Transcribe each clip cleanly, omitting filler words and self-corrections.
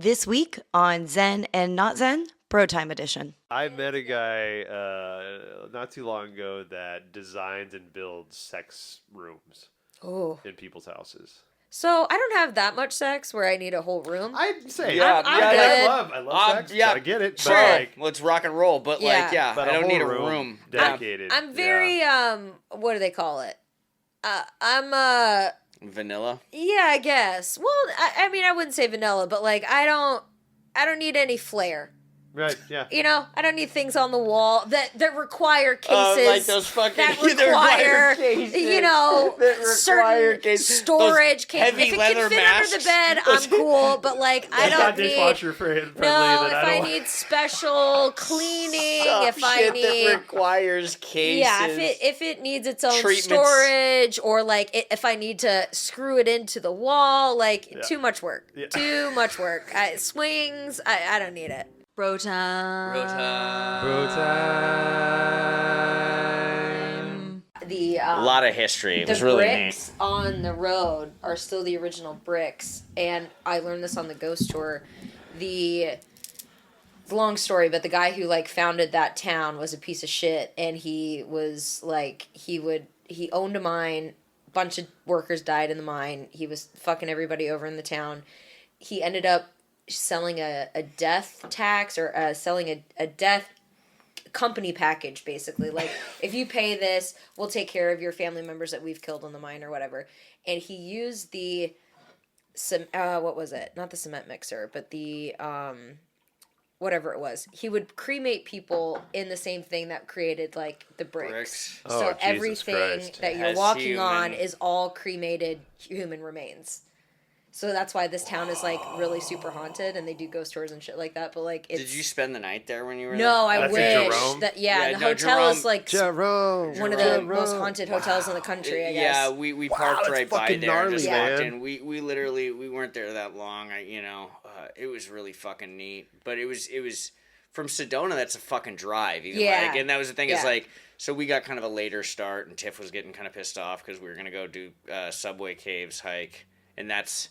This week on Zen and Not Zen, BroTime edition. I met a guy not too long ago that designs and builds sex rooms in people's houses. So I don't have that much sex where I need a whole room. I'd say, I love sex. Yeah, I get it. Sure, But like, let's rock and roll. But Yeah. but I don't need a whole room dedicated. I'm very what do they call it? I'm vanilla. yeah, I guess. Well, I mean, I wouldn't say vanilla, but like I don't need any flair. Right, yeah. You know, I don't need things on the wall that require cases. Like those fucking that require, cases, you know, certain storage. Heavy if it leather can fit masks. under the bed, I'm cool. But like, I don't need. Dishwasher friendly. No, if I need special cleaning, if I shit need that requires cases. yeah, if it needs its own Treatments. storage, or like if I need to screw it into the wall, like too much work. Yeah. Too much work. Swings, I don't need it. BroTime. The A lot of history. It the was really bricks neat. on the road are still the original bricks, and I learned this on the ghost tour. It's a long story, but the guy who like founded that town was a piece of shit, and he was like he owned a mine. A bunch of workers died in the mine. He was fucking everybody over in the town. He ended up selling a death tax or selling a death company package, basically. Like, if you pay this, we'll take care of your family members that we've killed on the mine or whatever. And he used the what was it? Not the cement mixer, but the whatever it was. He would cremate people in the same thing that created like the bricks. Oh, So Jesus everything Christ. that you're As walking on human. is all cremated human remains. So that's why this town is like really super haunted, and they do ghost tours and shit like that. But like, it's Did you spend the night there when you were there? no, I That's in wish Jerome? that Yeah, the no, hotel Jerome- is like Jerome. one of the most haunted hotels in the country. I guess. Yeah, we parked that's right by fucking there and just gnarly, walked man. in. We literally we weren't there that long. It was really fucking neat. But it was from Sedona. That's a fucking drive. Even Yeah. like, and that was the thing. Is Yeah. like, so we got kind of a later start, and Tiff was getting kind of pissed off because we were gonna go do Subway Caves hike, and that's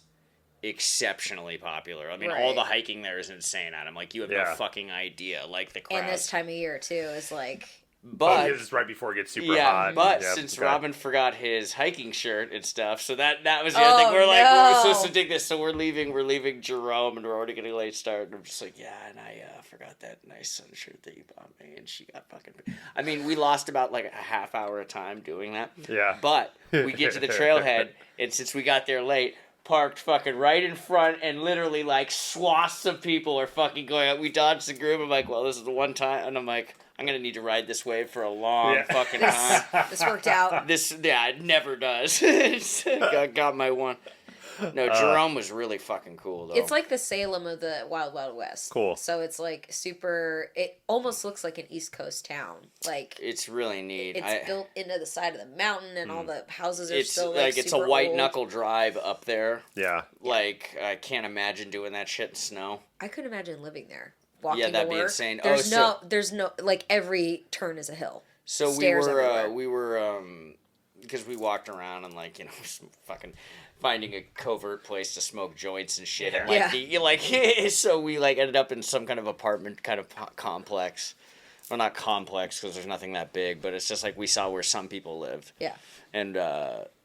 exceptionally popular. I mean, all Right. the hiking there is insane. Adam, like, you have no Yeah. fucking idea. Like the crowds. And this time of year too is like but This is right before it gets super yeah, hot. but Yeah, since okay. Robin forgot his hiking shirt and stuff, so that was the other thing. Oh, We were no. supposed to take this, so we're leaving Jerome, and we're already getting a late start. And I'm just like, yeah, and I forgot that nice sun shirt that you bought me, and she got fucking. I mean, we lost about like a half hour of time doing that. Yeah. But we get to the trailhead, and since we got there late, parked fucking right in front, and literally like swaths of people are fucking going out. We dodged the group. I'm like, well, this is the one time, and I'm like, I'm gonna need to ride this wave for a long fucking time. this worked out. It never does. got my one. No, Jerome was really fucking cool though. It's like the Salem of the Wild Wild West. Cool. So it's like super. It almost looks like an East Coast town. Like it's really neat. it's built into the side of the mountain, and all the houses are It's still like it's a super white old. knuckle drive up there. Yeah. Like I can't imagine doing that shit in snow. I couldn't imagine living there. Walking Yeah, that'd to be work. insane. There's no like every turn is a hill. So Stairs everywhere. we were because we walked around and like fucking finding a covert place to smoke joints and shit, and like so we like ended up in some kind of apartment kind of complex. Well, not complex because there's nothing that big, but it's just like we saw where some people lived. Yeah. And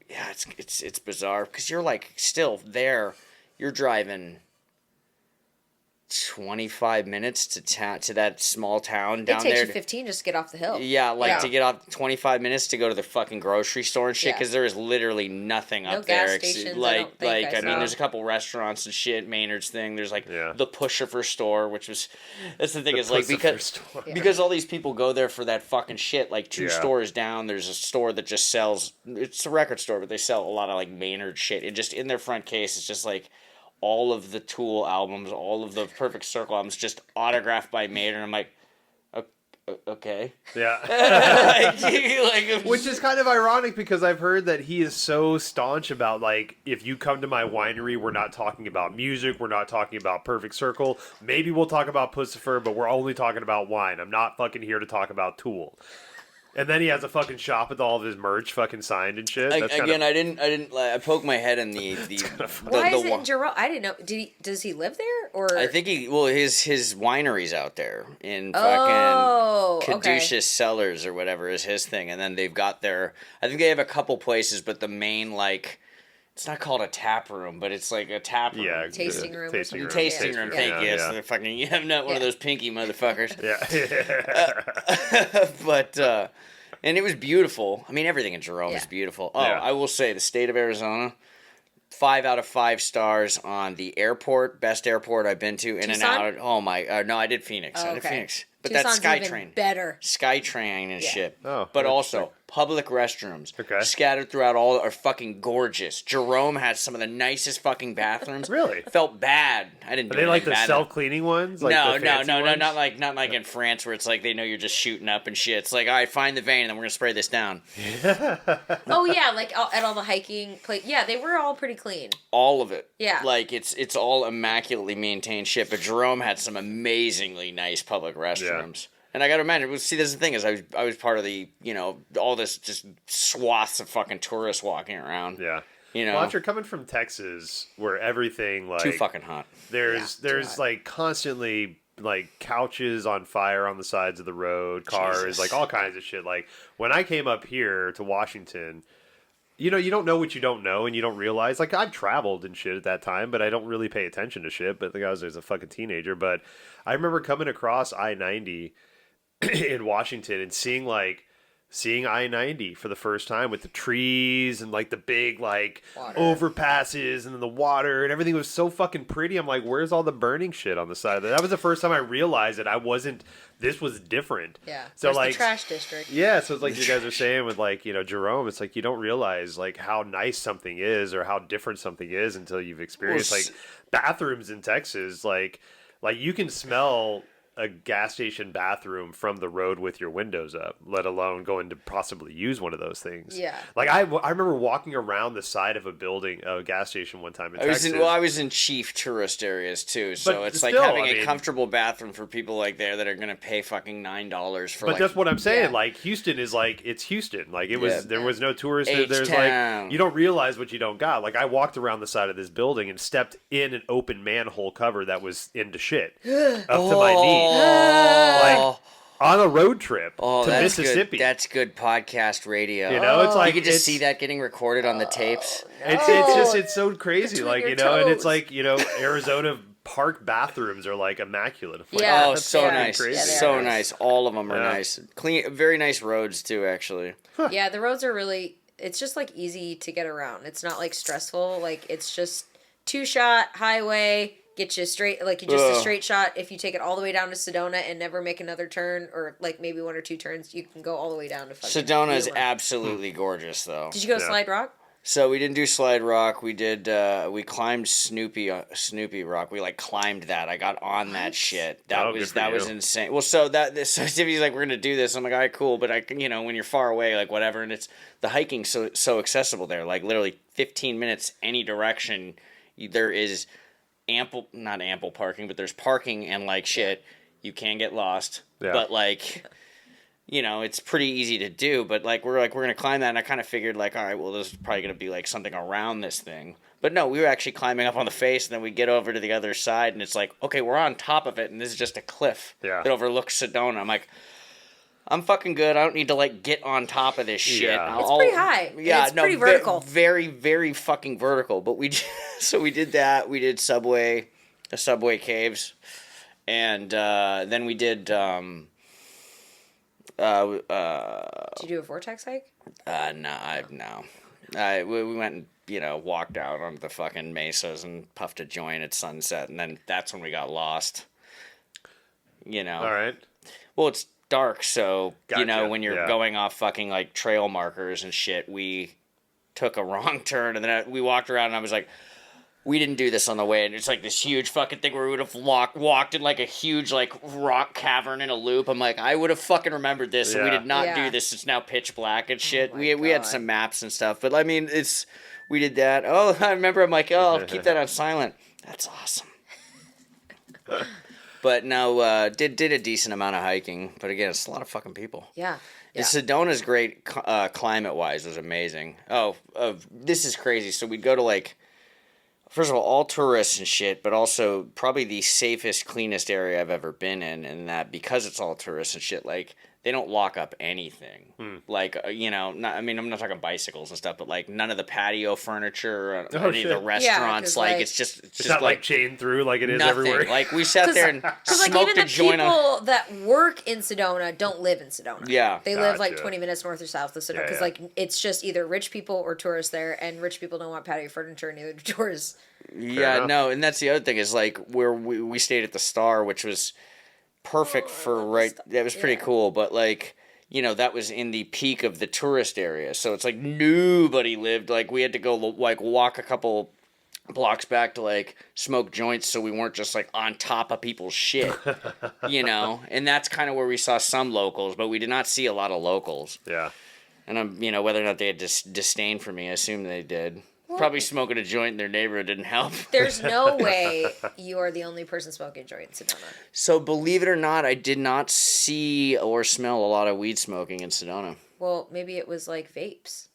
it's bizarre because you're like still there. You're driving 25 minutes to that small town down It takes there. you 15 just to get off the hill. Yeah, to get off 25 minutes to go to the fucking grocery store and shit, Yeah. because there is literally nothing No up there. gas stations, I Like, don't think I I mean, saw. there's a couple restaurants and shit. Maynard's thing. There's like the Pushifer store, which was. That's the thing is like because all these people go there for that fucking shit. Like two stores down, there's a store that just sells. It's a record store, but they sell a lot of like Maynard shit. And just in their front case, it's just like. All of the Tool albums, all of the Perfect Circle albums, just autographed by Maynard. I'm like, okay. Yeah. like, Which is kind of ironic because I've heard that he is so staunch about, like, if you come to my winery, we're not talking about music, we're not talking about Perfect Circle. Maybe we'll talk about Pussifer, but we're only talking about wine. I'm not fucking here to talk about Tool. And then he has a fucking shop with all of his merch fucking signed and shit. I poked my head in the Why is it in Jerome? I didn't know. Does he live there or? I think his winery's out there in fucking Caduceus Cellars or whatever is his thing, and then they've got I think they have a couple places, but the main like. It's not called a tap room, but it's like a tap room. Yeah, tasting room. Tasting room. Tasting room. Thank you. Yeah. So fucking, you have not one of those pinky motherfuckers. Yeah. But and it was beautiful. I mean, everything in Jerome is beautiful. Oh, I will say the state of Arizona, 5 out of 5 stars on the airport. Best airport I've been to. In Tucson? and out. Oh my. No, I did Phoenix. Oh, I did Phoenix. But Tucson's that's even SkyTrain. better. SkyTrain and shit. Oh, but also public restrooms scattered throughout all are fucking gorgeous. Jerome has some of the nicest fucking bathrooms. Really? Felt bad. I didn't. Are they like the self-cleaning ones? Like no, ones? not like in France where it's like they know you're just shooting up and shit. It's like, all right, find the vein and then we're gonna spray this down. Oh yeah, like at all the hiking place. Yeah, they were all pretty clean. All of it. Yeah. Like it's all immaculately maintained shit. But Jerome had some amazingly nice public restrooms. And I gotta imagine, see, this is the thing is I was part of the, all this just swaths of fucking tourists walking around. Yeah. Well, after coming from Texas, where everything like too fucking hot. There's like constantly like couches on fire on the sides of the road, cars, like all kinds of shit. Like when I came up here to Washington, you don't know what you don't know, and you don't realize. Like I've traveled and shit at that time, but I don't really pay attention to shit. But I was a fucking teenager. But I remember coming across I-90 in Washington and seeing I-90 for the first time with the trees and like the big like overpasses and the water and everything was so fucking pretty. I'm like, where's all the burning shit on the side of that? That was the first time I realized that this was different. Yeah. So there's like the trash district. Yeah. So it's like you guys are saying with like, Jerome, it's like you don't realize like how nice something is or how different something is until you've experienced like bathrooms in Texas. Like you can smell a gas station bathroom from the road with your windows up, let alone going to possibly use one of those things. Yeah. Like I remember walking around the side of a gas station one time in Texas. I was in chief tourist areas too, so but it's still, like having a comfortable bathroom for people like there that are going to pay fucking $9 for. But that's what I'm saying. Like Houston is like it's Houston. Like it was there was no tourist. There's like you don't realize what you don't got. Like I walked around the side of this building and stepped in an open manhole cover that was into shit up to my knees. Like on a road trip to Mississippi. That's good podcast radio. It's like you could just see that getting recorded on the tapes. It's so crazy. Between like your and it's toes. like Arizona park bathrooms are like immaculate. Like, Yeah. Oh, so nice, Yeah, nice. All of them are nice. Clean, very nice roads too. Actually. Yeah, the roads are really. It's just like easy to get around. It's not like stressful. Like it's just 2-shot highway. Get you straight, like just a straight shot. If you take it all the way down to Sedona and never make another turn, or like maybe 1 or 2 turns, you can go all the way down to fucking Sedona is Wheeler. absolutely gorgeous, though. Did you go Slide Rock? So we didn't do Slide Rock. We did. We climbed Snoopy Rock. We like climbed that. I got on that shit. That was insane. Well, so Tiffany's like, we're gonna do this. I'm like, all right, cool. But when you're far away, like whatever, and it's the hiking's so accessible there. Like literally 15 minutes any direction. There is not ample parking, but there's parking and like shit. You can get lost, but like, it's pretty easy to do. But like we're gonna climb that, and I kind of figured like, all right, well, this is probably gonna be like something around this thing. But no, we were actually climbing up on the face, and then we get over to the other side, and it's like, okay, we're on top of it, and this is just a cliff that overlooks Sedona. I'm like, I'm fucking good. I don't need to like get on top of this shit. Yeah. It's pretty high. Yeah, it's pretty vertical. Very, very fucking vertical. But we did that. We did the subway caves, and then we did. Did you do a vortex hike? No. We went and walked out on the fucking mesas and puffed a joint at sunset, and then that's when we got lost. All right. Well, it's dark, so Gotcha. when you're going off fucking like trail markers and shit, we took a wrong turn, and then we walked around, and I was like, we didn't do this on the way, and it's like this huge fucking thing where we would have walked in like a huge like rock cavern in a loop. I'm like, I would have fucking remembered this, and we did not do this. It's now pitch black and shit. Oh We had some maps and stuff, but I mean, we did that. Oh, I remember. I'm like, oh, I'll keep that on silent. That's awesome. But no, did a decent amount of hiking, but again, it's a lot of fucking people. Yeah. Yeah. Sedona's great climate-wise was amazing. This is crazy. So we'd go to like, first of all tourists and shit, but also probably the safest, cleanest area I've ever been in, and that because it's all tourists and shit, like, they don't lock up anything. Like, I'm not talking bicycles and stuff, but like none of the patio furniture, any of the restaurants, it's just not like chained through like it is nothing. Everywhere. Like we sat there and smoked like, even a joint. People that work in Sedona don't live in Sedona. Yeah, they live like 20 minutes north or south of Sedona because like it's just either rich people or tourists there, and rich people don't want patio furniture, and neither do tourists. Yeah, no, and that's the other thing is like where we stayed at the Star, which was perfect that was pretty cool, but like that was in the peak of the tourist area, so it's like nobody lived, like we had to go like walk a couple blocks back to like smoke joints so we weren't just like on top of people's shit. And that's kind of where we saw some locals, but we did not see a lot of locals. And I'm whether or not they had disdain for me, I assume they did. Probably smoking a joint in their neighborhood didn't help. There's no way you are the only person smoking a joint in Sedona. So believe it or not, I did not see or smell a lot of weed smoking in Sedona. Well, maybe it was like vapes.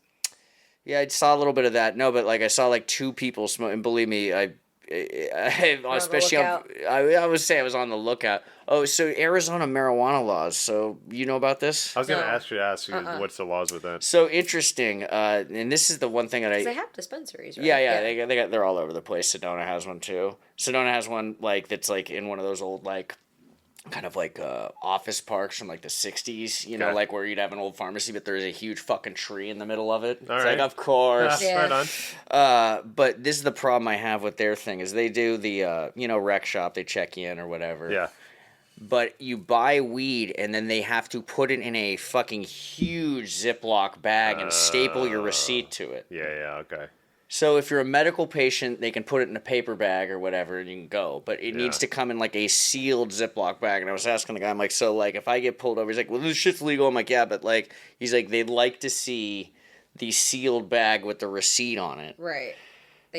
Yeah, I saw a little bit of that. No, but like I saw like two people smoke, and believe me, I especially I would say I was on the lookout. Oh, so Arizona marijuana laws. So you know about this? I was going to ask you what's the laws with that. So interesting. And this is the one thing that they have dispensaries, right? Yeah. They're all over the place. Sedona has one too. Sedona has one like that's like in one of those old like kind of like office parks from like the 60s, like where you'd have an old pharmacy, but there's a huge fucking tree in the middle of it. Like, of course. Right on. But this is the problem I have with their thing is they do the, rec shop, they check you in or whatever. Yeah. But you buy weed and then they have to put it in a fucking huge Ziploc bag and staple your receipt to it. Yeah, okay. So if you're a medical patient, they can put it in a paper bag or whatever and you can go. But it needs to come in like a sealed Ziploc bag. And I was asking the guy, I'm like, so like if I get pulled over, he's like, well, this shit's legal. I'm like, yeah, but like, he's like, they'd like to see the sealed bag with the receipt on it. Right.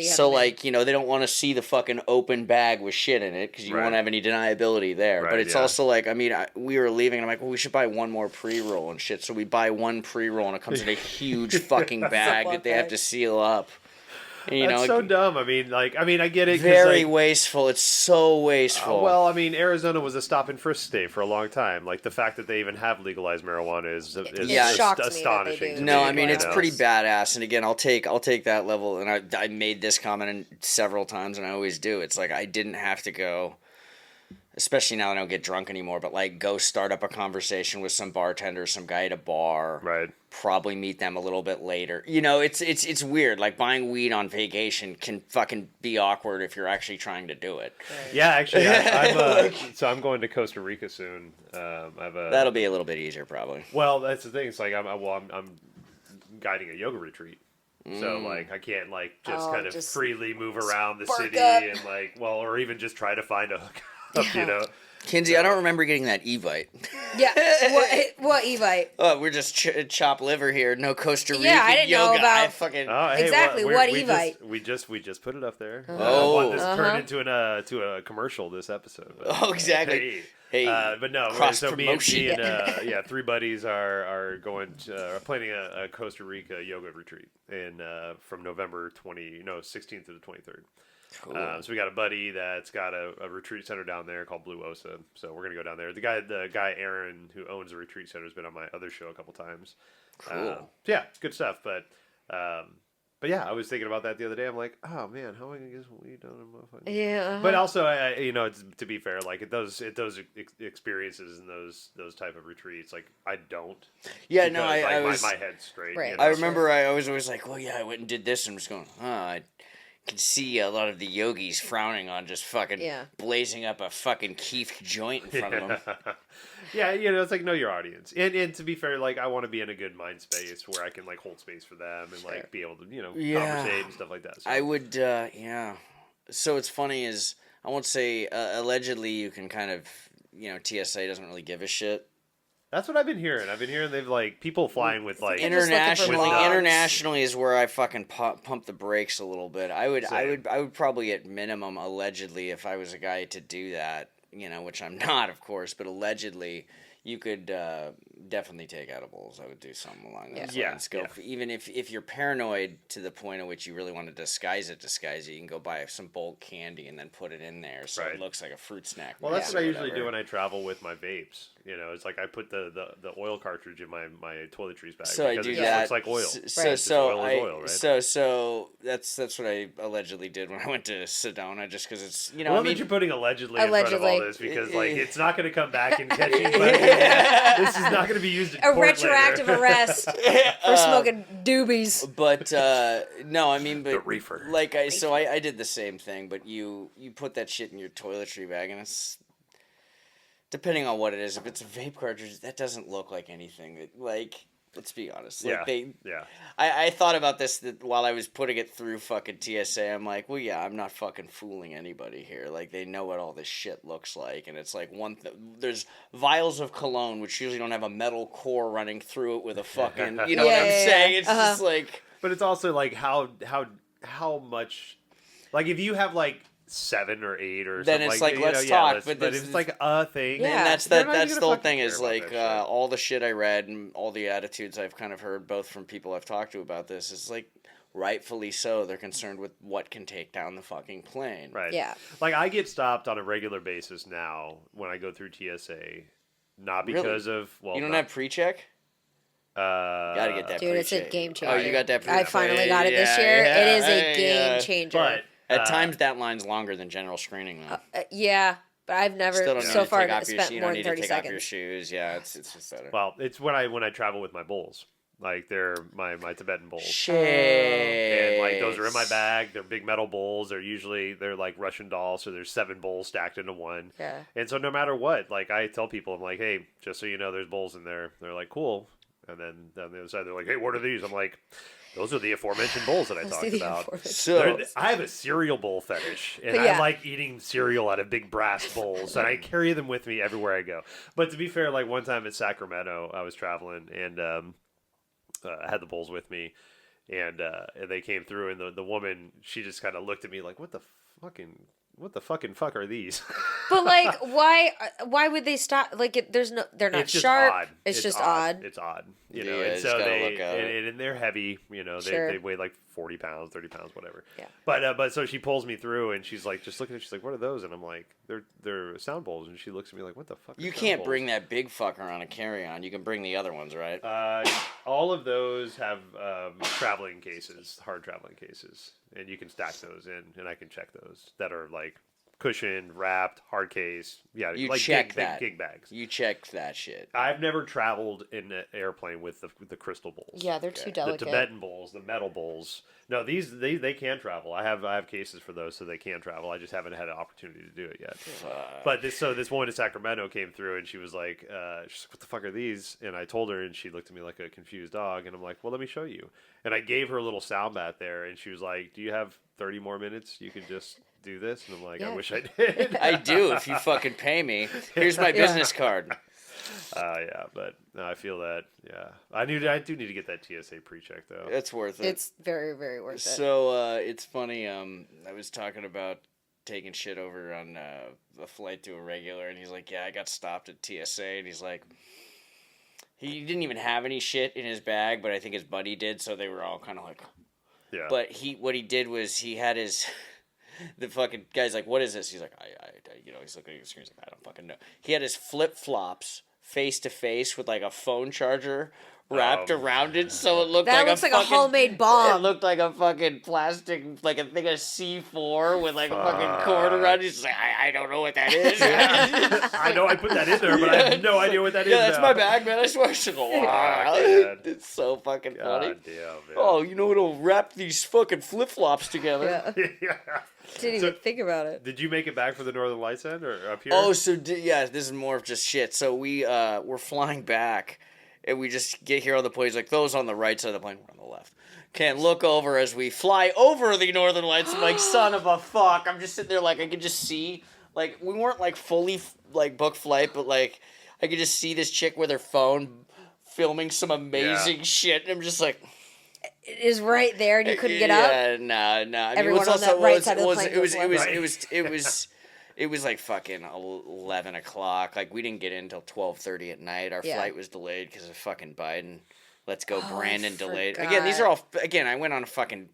So like, they don't want to see the fucking open bag with shit in it because you won't have any deniability there. Right, but it's also like, we were leaving and I'm like, well, we should buy one more pre-roll and shit. So we buy one pre-roll and it comes in a huge fucking bag that they have to seal up. That's so dumb. I get it. Very wasteful. It's so wasteful. Arizona was a stop and frisk state for a long time. Like the fact that they even have legalized marijuana is astonishing. No, it's pretty badass. And again, I'll take that level. And I made this comment several times, and I always do. It's like I didn't have to go. Especially now I don't get drunk anymore, but like go start up a conversation with some bartender, some guy at a bar. Right. Probably meet them a little bit later. It's weird. Like buying weed on vacation can fucking be awkward if you're actually trying to do it. Right. Yeah, actually, I'm going to Costa Rica soon. That'll be a little bit easier, probably. Well, that's the thing. It's like I'm guiding a yoga retreat. So like I can't like just freely move around the city and like or even just try to find a hookup. Kinsey, I don't remember getting that Evite. Yeah, what Evite? Oh, we're just chop liver here. No Costa Rican I didn't yoga. know about exactly what Evite. We just put it up there. Oh, I want this turned into a commercial this episode. But, oh, exactly. Hey, but no. So me and 3 buddies are going to planning a Costa Rica yoga retreat from November 16th to the 23rd. Cool. So we got a buddy that's got a retreat center down there called Blue Osa. So we're gonna go down there. The guy Aaron who owns the retreat center has been on my other show a couple times. Cool. Yeah, good stuff. But yeah, I was thinking about that the other day. I'm like, oh man, how am I gonna get some weed done? Yeah. But also, to be fair, like at those experiences and those type of retreats, like I don't. Yeah, no, I was my head's straight. Right. I remember I was always like, well, yeah, I went and did this, and I'm just going, I can see a lot of the yogis frowning on just fucking blazing up a fucking keef joint in front of them. Yeah, it's like know your audience, and to be fair, like I want to be in a good mind space where I can like hold space for them and like be able to conversate and stuff like that. So. I would, So what's funny is I won't say allegedly you can kind of TSA doesn't really give a shit. That's what I've been hearing. I've been hearing they've like people flying with like internationally is where I fucking pump the brakes a little bit. I would probably at minimum allegedly if I was a guy to do that, which I'm not of course, but allegedly you could definitely take edibles. I would do something along those Yeah. lines. Even if you're paranoid to the point at which you really want to disguise it, you can go buy some bulk candy and then put it in there so it looks like a fruit snack. Well, that's what I usually do when I travel with my vapes. You know, it's like I put the oil cartridge in my toiletries bag so because I do it that. just looks like oil. Oil, right? So that's what I allegedly did when I went to Sedona, just because it's I love that you're putting allegedly in front of all this because like it's not going to come back and catch you. This is not going to be used in a court retroactive later. arrest for smoking doobies. But no, I mean, but the reefer. Like I did the same thing, but you put that shit in your toiletry bag, and it's depending on what it is. If it's a vape cartridge, that doesn't look like anything. Like, let's be honest. Like I thought about this while I was putting it through fucking TSA. I'm like, well, yeah, I'm not fucking fooling anybody here. Like, they know what all this shit looks like, and it's like there's vials of cologne which usually don't have a metal core running through it with a fucking, you know what I'm saying? It's just like. But it's also like how much, like if you have like 7 or 8 or then something it's like let's talk. But if it's like a thing. And that's the whole thing is like all the shit I read and all the attitudes I've kind of heard both from people I've talked to about this is like rightfully so. They're concerned with what can take down the fucking plane. Right. Yeah. Like I get stopped on a regular basis now when I go through TSA, not because of you don't have pre-check. Gotta get that. Dude, pre-check. it's a game changer. Oh, you got that. I finally got it this year. It is a game changer. But at times that line's longer than general screening though. Yeah, but I've never so far spent more than 30 seconds. You don't need to take off your seconds. shoes. Yeah, it's just better. Well, it's when I travel with my bowls. Like they're my Tibetan bowls. Shit. And like those are in my bag. They're big metal bowls. They're like Russian dolls, so there's 7 bowls stacked into one. Yeah. And so no matter what, like I tell people, I'm like, hey, just so you know, there's bowls in there. They're like, cool. And then on the other side, they're like, hey, what are these? I'm like, those are the aforementioned bowls that I talked about. So I have a cereal bowl fetish, and Yeah. I like eating cereal out of big brass bowls, and I carry them with me everywhere I go. But to be fair, like one time in Sacramento, I was traveling, and I had the bowls with me, and they came through, and the woman, she just kind of looked at me like, what the fucking fuck are these? But like, why would they stop? Like, they're not It's just sharp. odd. It's just odd. It's odd, you know. Yeah, and just so gotta look at it. and they're heavy, you know. They weigh like 40 pounds, 30 pounds, whatever. Yeah. But so she pulls me through, and she's like, just looking at it, she's like, what are those? And I'm like, they're sound bowls. And she looks at me like, what the fuck? You can't bring that big fucker on a carry-on. You can bring the other ones, right? All of those have traveling cases, hard traveling cases, and you can stack those in, and I can check those that are like cushioned, wrapped, hard case. Yeah, you like check that. gig bags. You check that shit. I've never traveled in an airplane with the crystal bowls. Yeah, they're too delicate. The Tibetan bowls, the metal bowls. No, these they can travel. I have cases for those, so they can travel. I just haven't had an opportunity to do it yet. But this woman in Sacramento came through, and she was like, "What the fuck are these?" And I told her, and she looked at me like a confused dog. And I'm like, "Well, let me show you." And I gave her a little sound bath there, and she was like, "Do you have 30 more minutes? You can just do this." And I'm like, Yeah. "I wish I did." I do if you fucking pay me. Here's my business card. Yeah, but no, I feel that. Yeah, I do need to get that TSA pre-check though. It's worth it. It's very, very worth it. So it's funny. I was talking about taking shit over on a flight to a regular, and he's like, "Yeah, I got stopped at TSA," and he's like, he didn't even have any shit in his bag, but I think his buddy did, so they were all kind of like, yeah. But what he did was he had his. The fucking guy's like, "What is this?" He's like, I he's looking at the screen. He's like, "I don't fucking know." He had his flip flops face to face with like a phone charger wrapped around it, so it looked that like looks like fucking, a homemade bomb. It looked like a fucking plastic, like a thing of C4 with like a fucking cord around it. He's like, I don't know what that is. I know I put that in there, but I have no idea what that is. Yeah, that's now. my bag, man. I swear. She's like, wow. It's so fucking funny. Damn, man. Oh, you know it'll wrap these fucking flip flops together. Yeah. Yeah. Didn't even think about it. Did you make it back for the Northern Lights end or up here? Oh, so yeah, this is more of just shit. So we're flying back, and we just get here on the plane. He's like, those on the right side of the plane, we're on the left. Can't look over as we fly over the Northern Lights. I'm like, son of a fuck. I'm just sitting there like I could just see, like we weren't like fully like booked flight, but like I could just see this chick with her phone filming some amazing shit, and I'm just like. It is right there, and you couldn't get up. Yeah, no. I mean, Everyone what's on also that right side of the plane it It was like fucking 11 o'clock. Like, we didn't get in until 12:30 at night. Our flight was delayed because of fucking Biden. Let's go, Brandon delayed. Again, these are all. Again, I went on a fucking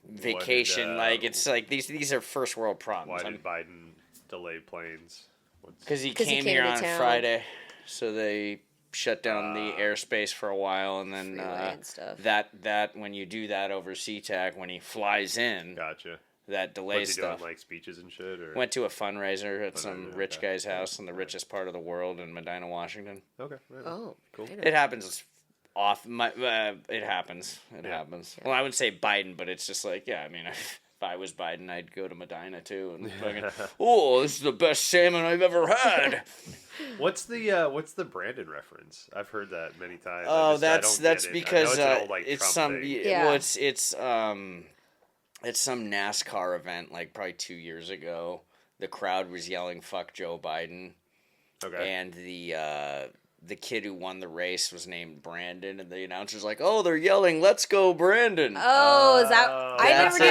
vacation. Like, it's like these are first world problems. Why did Biden delay planes? Because he came here on Friday, so they shut down the airspace for a while, and then that when you do that over SeaTac, when he flies in, gotcha. That delays stuff. Doing, like speeches and shit, or went to a fundraiser at some rich guy's house in the richest part of the world in Medina, Washington. Okay. Right. Oh, cool. It happens. It happens. It happens. Yeah. Well, I would say Biden, but it's just like, I mean, if I was Biden, I'd go to Medina too and fucking, oh, this is the best salmon I've ever had. What's the Brandon reference? I've heard that many times. Oh, that's because it's some thing. Well, it's some NASCAR event like probably 2 years ago. The crowd was yelling "fuck Joe Biden," and the kid who won the race was named Brandon, and the announcer's like, "Oh, they're yelling, let's go, Brandon!" Oh, is that? I never knew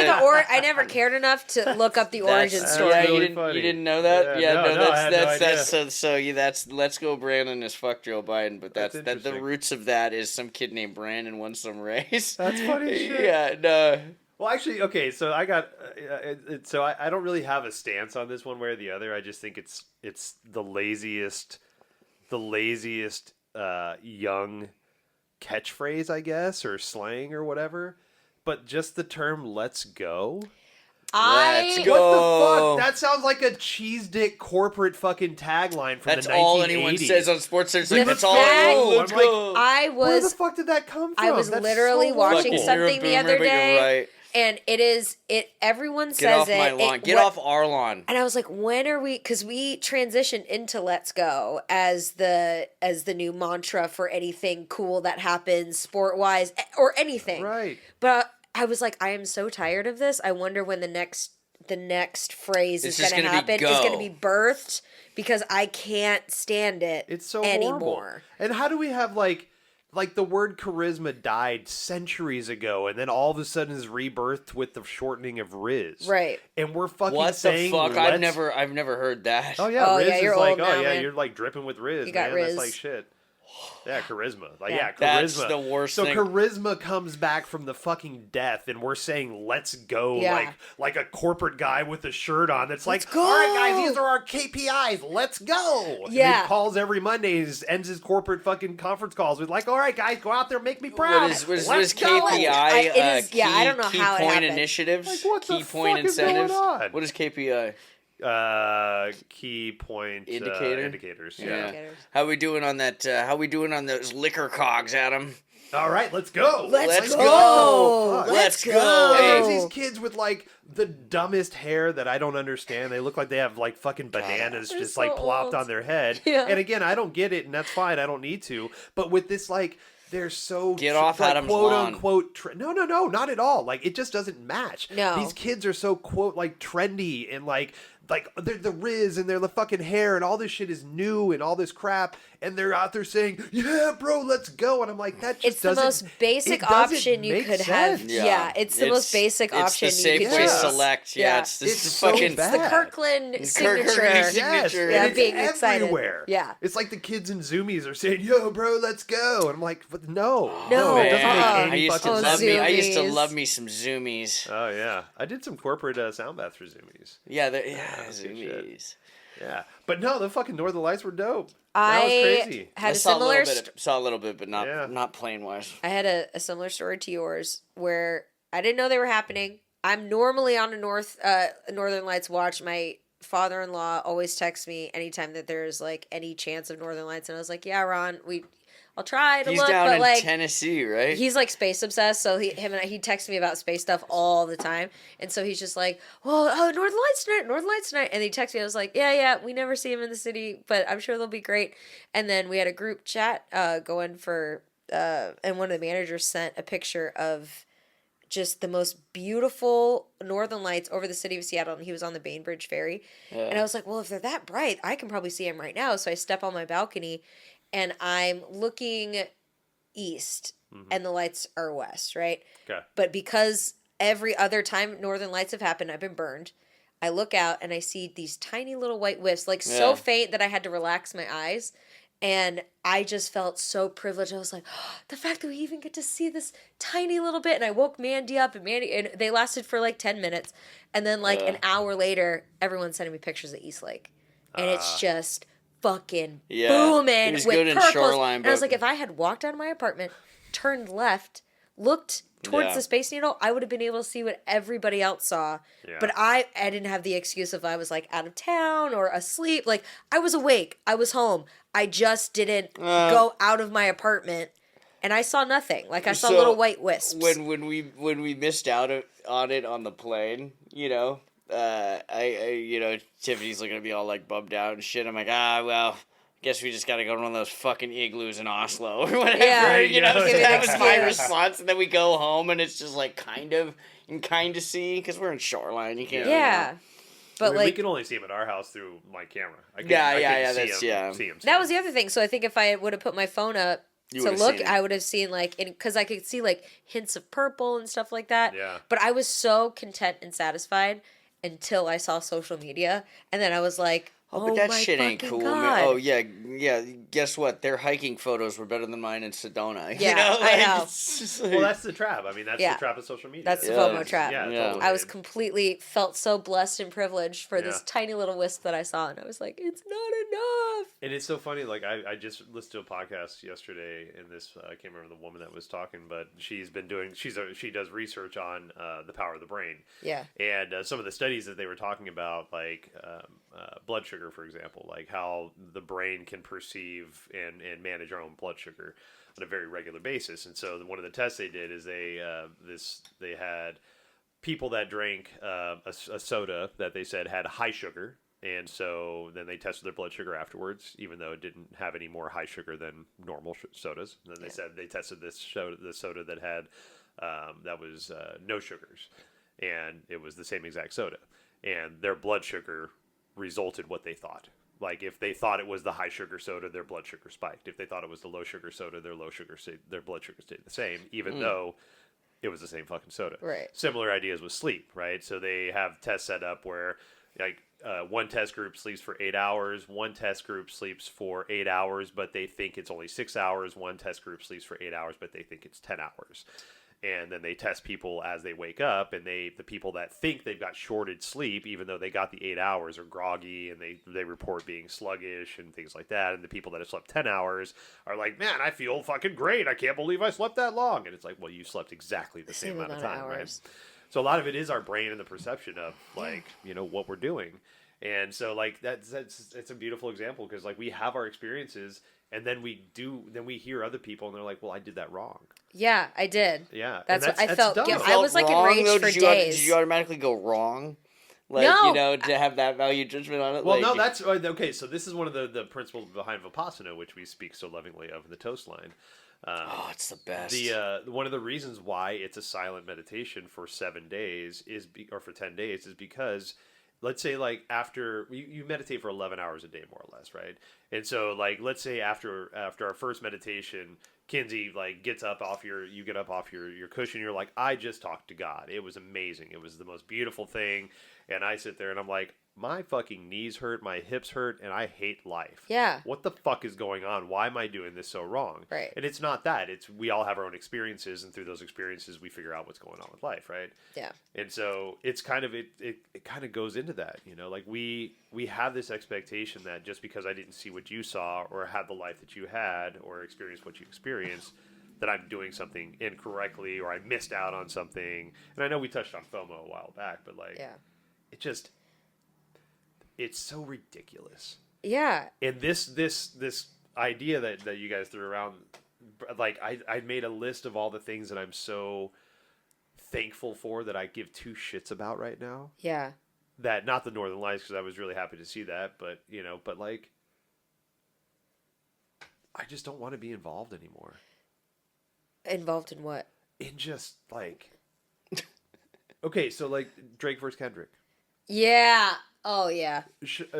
I never cared enough to look up the origin story. Yeah, really you didn't know that? Yeah, That's that's let's go, Brandon is fuck Joe Biden, but that's the roots of that is some kid named Brandon won some race. That's funny shit. Yeah, no. Well, actually, okay, so I got, I don't really have a stance on this one way or the other. I just think it's the laziest young catchphrase, I guess, or slang or whatever. But just the term "let's go." Let's go. What the fuck? That sounds like a cheese dick corporate fucking tagline from that's the 1980s. That's all anyone says on sports. That's all. Let's go. Where the fuck did that come from? I was literally watching something the other day. And everyone says Get off my lawn. Get off our lawn. And I was like, when are we, because we transitioned into "let's go" as the new mantra for anything cool that happens sport-wise or anything. Right. But I was like, I am so tired of this. I wonder when the next phrase is going to happen. It's going to be birthed because I can't stand it It's so anymore. Horrible. And how do we have like the word charisma died centuries ago, and then all of a sudden is rebirthed with the shortening of Riz. Right. And we're fucking what saying, the fuck? I've never heard that. Oh yeah, Riz you're is like, old now, man. you're like dripping with Riz, you got man. Riz. That's like shit. Yeah, charisma. Charisma. That's the worst thing. So charisma comes back from the fucking death, and we're saying "let's go" like a corporate guy with a shirt on that's like, go. "All right, guys, these are our KPIs. Let's go." Yeah. And he calls every Monday. He ends his corporate fucking conference calls with like, "All right, guys, go out there, make me proud." What is KPI? I don't know key how it point happened. Initiatives. Like, what key the point fuck is incentives. going on? What is KPI? Key point indicators. Yeah. How we doing on that? How we doing on those liquor cogs, Adam? All right, let's go. Let's go. Let's go. There's these kids with like the dumbest hair that I don't understand. They look like they have like fucking bananas just so like plopped old. on their head. Yeah. And again, I don't get it, and that's fine. I don't need to. But with this like. They're so get off like, Adam's quote lawn. Unquote no, not at all. Like it just doesn't match. No, these kids are so quote like trendy and like they're the Riz and they're the fucking hair and all this shit is new and all this crap and they're out there saying, "Yeah, bro, let's go." And I'm like, that just it's the most basic option you could have. Yeah, it's the most basic option you could Safeway choose. Select. Yeah, it's so fucking bad. It's the Kirkland signature. Yes, Yeah, and being it's excited. everywhere. Yeah, it's like the kids in Zoomies are saying, "Yo, bro, let's go," and I'm like, "But no, No, it doesn't make man. any fucking sense." I used to love me some Zoomies. Oh yeah, I did some corporate sound baths for Zoomies. Yeah, Zoomies. Yeah, but no, the fucking Northern Lights were dope. I that was crazy. had I a saw similar. Saw a little bit, but not plane wise. I had a similar story to yours where I didn't know they were happening. I'm normally on a Northern Lights watch. My father-in-law always texts me anytime that there's like any chance of Northern Lights, and I was like, "Yeah, Ron, I'll try to He's look." down but in like Tennessee, right? he's like space obsessed, so he texts me about space stuff all the time, and so he's just like, "Well, Northern Lights tonight," and he texted me. I was like, "Yeah, we never see him in the city, but I'm sure they'll be great." And then we had a group chat going for, and one of the managers sent a picture of just the most beautiful Northern Lights over the city of Seattle, and he was on the Bainbridge Ferry. Yeah. And I was like, well, if they're that bright, I can probably see him right now. So I step on my balcony, and I'm looking east, and the lights are west, right? Okay. But because every other time Northern Lights have happened, I've been burned. I look out and I see these tiny little white wisps, like so faint that I had to relax my eyes. And I just felt so privileged. I was like, oh, the fact that we even get to see this tiny little bit. And I woke Mandy up, and they lasted for like 10 minutes. And then like an hour later, everyone's sending me pictures of East Lake. And it's just fucking booming with purples. Shoreline, and I was like, if I had walked out of my apartment, turned left, looked towards the Space Needle, I would have been able to see what everybody else saw. Yeah. But I didn't have the excuse if I was like out of town or asleep. Like I was awake. I was home. I just didn't go out of my apartment, and I saw nothing. Like I saw little white wisps. When we missed out on it on the plane, you know, Tiffany's looking at me all like bummed out and shit. I'm like, well, guess we just gotta go to one of those fucking igloos in Oslo or whatever. Yeah, you know, so that was my response. And then we go home, and it's just like kind of see, because we're in Shoreline. You can't. Yeah. But we can only see him at our house through my camera. I see him. That was the other thing. So I think if I would have put my phone up to look, I would have seen like, because I could see like hints of purple and stuff like that. Yeah. But I was so content and satisfied until I saw social media, and then I was like, oh, but that shit ain't cool, man. Oh, yeah. Guess what? Their hiking photos were better than mine in Sedona. Yeah, you know? I know. Like, well, that's the trap. I mean, that's the trap of social media. That's the FOMO trap. Yeah, totally. I was felt so blessed and privileged for this tiny little wisp that I saw, and I was like, it's not enough. And it's so funny. Like, I just listened to a podcast yesterday, and I can't remember the woman that was talking, but she's been doing, she does research on the power of the brain. Yeah. And some of the studies that they were talking about, like blood sugar, for example, like how the brain can perceive and manage our own blood sugar on a very regular basis. And so one of the tests they did is they had people that drank a soda that they said had high sugar. And so then they tested their blood sugar afterwards, even though it didn't have any more high sugar than normal sodas. And then they said they tested this soda that had that was no sugars, and it was the same exact soda, and their blood sugar resulted what they thought. Like if they thought it was the high sugar soda, their blood sugar spiked. If they thought it was the low sugar soda, their blood sugar stayed the same, even though it was the same fucking soda. Right. Similar ideas with sleep, right? So they have tests set up where like one test group sleeps for 8 hours, one test group sleeps for 8 hours, but they think it's only 6 hours. One test group sleeps for 8 hours, but they think it's 10 hours. And then they test people as they wake up, and the people that think they've got shorted sleep, even though they got the 8 hours, are groggy, and they report being sluggish and things like that. And the people that have slept 10 hours are like, man, I feel fucking great. I can't believe I slept that long. And it's like, well, you slept exactly the same amount of time, right? So a lot of it is our brain and the perception of like, you know, what we're doing. And so like it's a beautiful example, because like we have our experiences, and then we hear other people and they're like, well, I did that wrong. Yeah, I did. Yeah. That's what I felt. Dumb. I was like enraged for days. Did you automatically go wrong? Like, no. You know, to have that value judgment on it? Well, like, no, that's... Okay, so this is one of the principles behind Vipassana, which we speak so lovingly of in the Toast line. It's the best. One of the reasons why it's a silent meditation for 7 days or for 10 days is because, let's say, like, after you meditate for 11 hours a day, more or less, right? And so, like, let's say after our first meditation, Kinsey like get up off your cushion, you're like, I just talked to God. It was amazing. It was the most beautiful thing. And I sit there and I'm like, my fucking knees hurt, my hips hurt, and I hate life. Yeah. What the fuck is going on? Why am I doing this so wrong? Right. And it's not that. It's we all have our own experiences, and through those experiences we figure out what's going on with life, right? Yeah. And so it's kind of it kind of goes into that, you know, like we have this expectation that just because I didn't see what you saw or had the life that you had or experienced what you experienced, that I'm doing something incorrectly or I missed out on something. And I know we touched on FOMO a while back, but like it's so ridiculous. Yeah. And this idea that you guys threw around, like I made a list of all the things that I'm so thankful for that I give two shits about right now. Yeah. That, not the Northern Lights, because I was really happy to see that, but you know, but like I just don't want to be involved anymore. Involved in what? In just like okay, so like Drake versus Kendrick. Yeah. Oh yeah.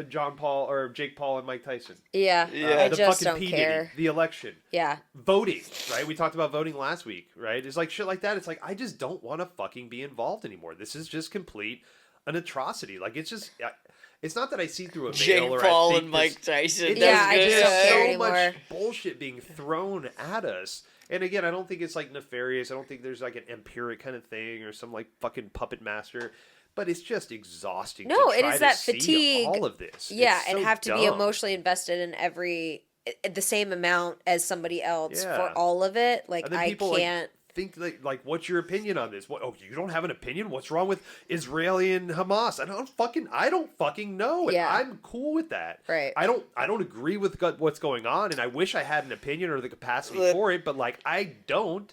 John Paul or Jake Paul and Mike Tyson. Yeah. I the just fucking don't P. care. Diddy, the election. Yeah. Voting, right? We talked about voting last week, right? It's like shit like that. It's like I just don't want to fucking be involved anymore. This is just complete an atrocity. Like it's just. It's not that I see through a veil Jake or Paul I think and Mike Tyson. I just don't care so anymore. much bullshit being thrown at us. And again, I don't think it's like nefarious. I don't think there's like an empiric kind of thing or some like fucking puppet master. But it's just exhausting. No, to it try is to that see fatigue. all of this. Yeah, it's and so have to be dumb. emotionally invested in the same amount as somebody else for all of it. Like, And then I people, can't. think like, what's your opinion on this? What? Oh, you don't have an opinion? What's wrong with Israeli and Hamas? I don't fucking know. And I'm cool with that. Right. I don't agree with what's going on, and I wish I had an opinion or the capacity for it, but like I don't.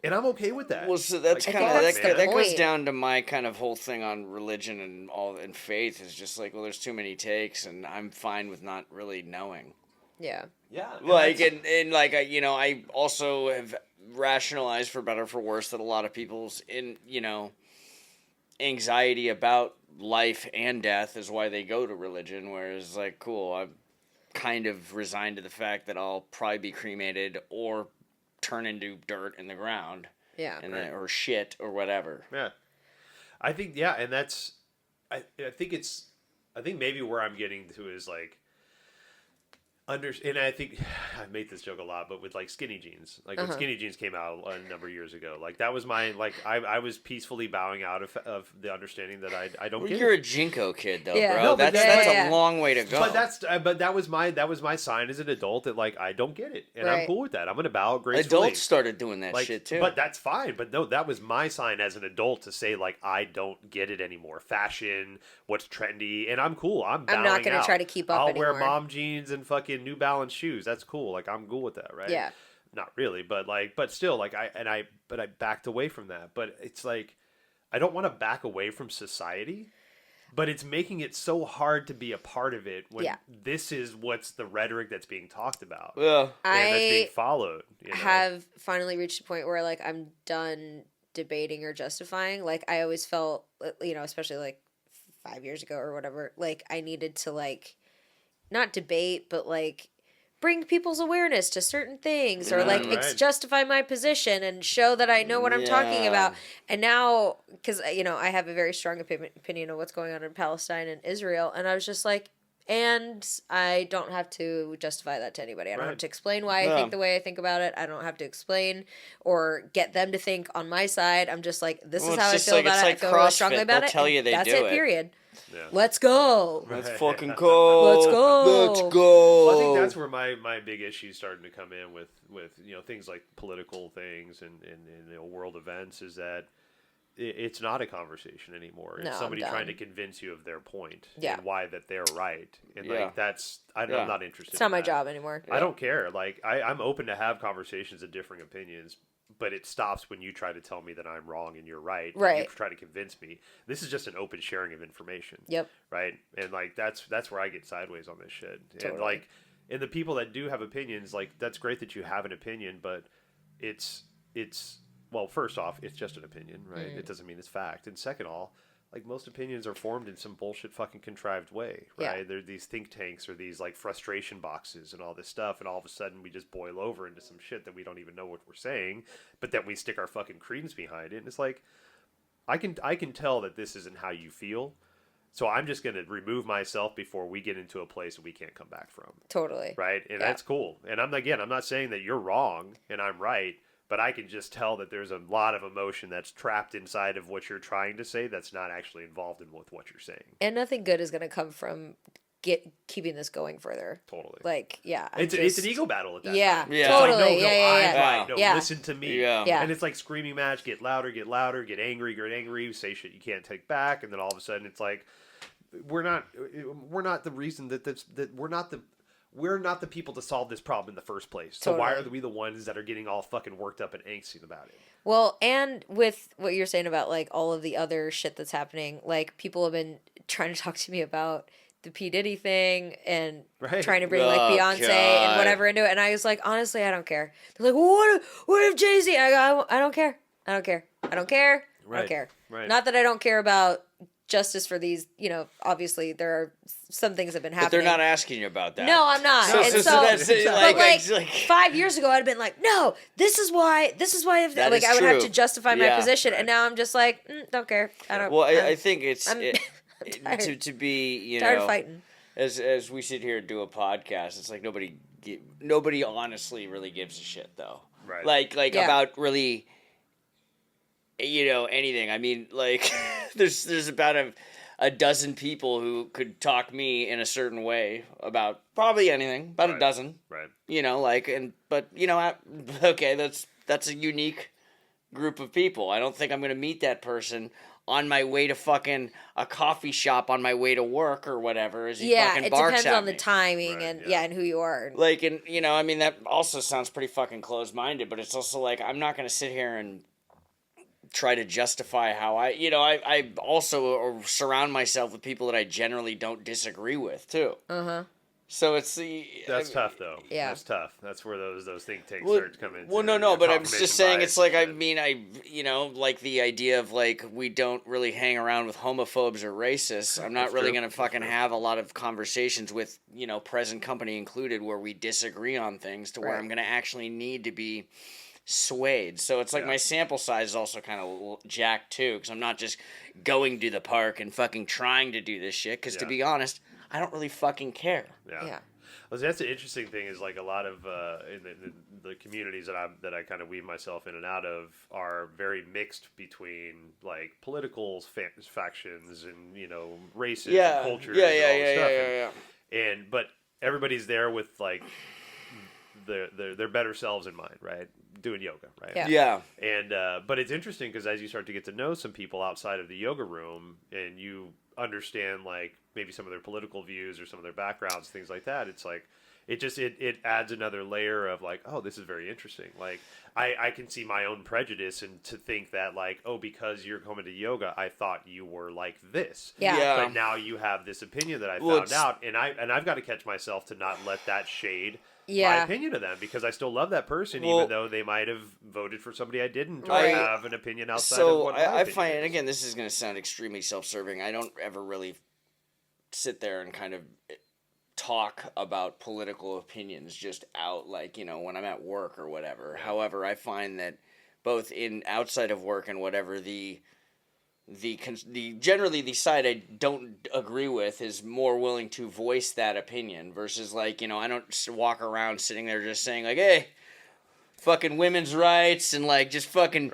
And I'm okay with that. Well, so that's like, kind of that goes point. down to my kind of whole thing on religion and faith is just like, well, there's too many takes, and I'm fine with not really knowing. Yeah. Yeah. Like and like I also have rationalized for better or for worse that a lot of people's anxiety about life and death is why they go to religion. Whereas like, cool, I'm kind of resigned to the fact that I'll probably be cremated or turn into dirt in the ground, or shit or whatever. Yeah, I think and that's I think maybe where I'm getting to is like and I think I've made this joke a lot, but with like skinny jeans, like when skinny jeans came out a number of years ago, like that was my I was peacefully bowing out of the understanding that I don't. You're a Jinko kid though, Yeah. bro. No, that's a long way to go. But that was my sign as an adult that like I don't get it, and I'm cool with that. I'm gonna bow gracefully. Adults started doing that shit too, but that's fine. But no, that was my sign as an adult to say like I don't get it anymore. Fashion, what's trendy, and I'm cool. I'm not gonna try to keep up I'll anymore. wear mom jeans and fucking New Balance shoes. That's cool. Like I'm cool with that, right? Yeah. Not really, but still, like I backed away from that. But it's like I don't want to back away from society, but it's making it so hard to be a part of it when this is what's the rhetoric that's being talked about. Yeah. And that's being followed. Have finally reached a point where like I'm done debating or justifying. Like I always felt, especially like 5 years ago or whatever, like I needed to like not debate, but like bring people's awareness to certain things or like justify my position and show that I know what I'm talking about. And now, because, I have a very strong opinion of what's going on in Palestine and Israel. And I was just like, and I don't have to justify that to anybody. I don't have to explain why I think the way I think about it. I don't have to explain or get them to think on my side. I'm just like, this is how I feel about it. I feel really strongly about it. Tell you they that's do it, period. Yeah. Let's go. Let's fucking go. Let's go. Let's go. Well, I think that's where my big issues starting to come in with things like political things and world events is that it's not a conversation anymore. It's somebody trying to convince you of their point and why that they're right. And like that's I'm not interested. It's not my that. job anymore. I don't care. Like I'm open to have conversations of differing opinions. But it stops when you try to tell me that I'm wrong and you're right. Right. And you try to convince me. This is just an open sharing of information. Yep. Right. And like that's where I get sideways on this shit. Totally. And like, and the people that do have opinions, like that's great that you have an opinion, but it's well, first off, it's just an opinion, right? It doesn't mean it's fact. And second of all, like most opinions are formed in some bullshit fucking contrived way, right? Yeah. They're these think tanks or these like frustration boxes and all this stuff, and all of a sudden we just boil over into some shit that we don't even know what we're saying, but then we stick our fucking credence behind it, and it's like I can tell that this isn't how you feel, so I'm just gonna remove myself before we get into a place that we can't come back from. Totally. Right, and that's cool. And I'm not saying that you're wrong and I'm right. But I can just tell that there's a lot of emotion that's trapped inside of what you're trying to say that's not actually involved in with what you're saying. And nothing good is going to come from keeping this going further. Totally. Like, yeah. It's an ego battle at that time. Yeah, It's totally. like, no, I'm right. No, yeah. listen to me. Yeah. Yeah. And it's like screaming match, get louder, get angry, say shit you can't take back, and then all of a sudden it's like we're not the reason we're not the people to solve this problem in the first place. So why are we the ones that are getting all fucking worked up and angsty about it? Well, and with what you're saying about like all of the other shit that's happening, like people have been trying to talk to me about the P. Diddy thing and trying to bring like Beyonce and whatever into it. And I was like, honestly, I don't care. They're like, well, what if Jay-Z? I go, I don't care. I don't care. I don't care. Right. I don't care. Right. Not that I don't care about justice for these, obviously there are some things that have been happening. But they're not asking you about that. No, I'm not. So that's it. Like 5 years ago, I'd have been like, no, this is why, I would have to justify my position. Right. And now I'm just like, don't care. I don't. Well, I think it's tired. to be, tired of fighting. As we sit here and do a podcast, it's like nobody honestly really gives a shit though. Right. Like about really, anything. I mean, like there's about a dozen people who could talk me in a certain way about probably anything, about a dozen. Right. Okay, that's a unique group of people. I don't think I'm going to meet that person on my way to fucking a coffee shop on my way to work or whatever as he fucking barks depends at on me. the timing and who you are. Like, and I mean, that also sounds pretty fucking closed-minded, but it's also like, I'm not going to sit here and try to justify how I also surround myself with people that I generally don't disagree with too. Uh-huh. So it's tough though. Yeah, that's tough. That's where those think tanks start to come in. Well, no, but I'm just saying it's like I mean like the idea of like we don't really hang around with homophobes or racists. I'm not really gonna fucking have a lot of conversations with present company included where we disagree on things to where I'm gonna actually need to be swayed. So it's like my sample size is also kind of jacked too because I'm not just going to the park and fucking trying to do this shit because to be honest, I don't really fucking care. Yeah. Well, that's the interesting thing is like a lot of in the communities that I kind of weave myself in and out of are very mixed between like political factions and races and cultures and all this stuff. And but everybody's there with like their better selves in mind, right? Doing yoga, right? Yeah. And but it's interesting because as you start to get to know some people outside of the yoga room and you understand like maybe some of their political views or some of their backgrounds, things like that, it's like it adds another layer of like, oh, this is very interesting. Like I can see my own prejudice and to think that like, oh, because you're coming to yoga, I thought you were like this. Yeah. But now you have this opinion that I found out, and I've got to catch myself to not let that shade my opinion of them because I still love that person even though they might have voted for somebody I didn't or have an opinion outside of what my I find, is. and again, this is going to sound extremely self-serving. I don't ever really sit there and kind of talk about political opinions just out like, when I'm at work or whatever. Yeah. However, I find that both in outside of work and whatever, the generally the side I don't agree with is more willing to voice that opinion versus like, I don't walk around sitting there just saying like, hey, fucking women's rights and like just fucking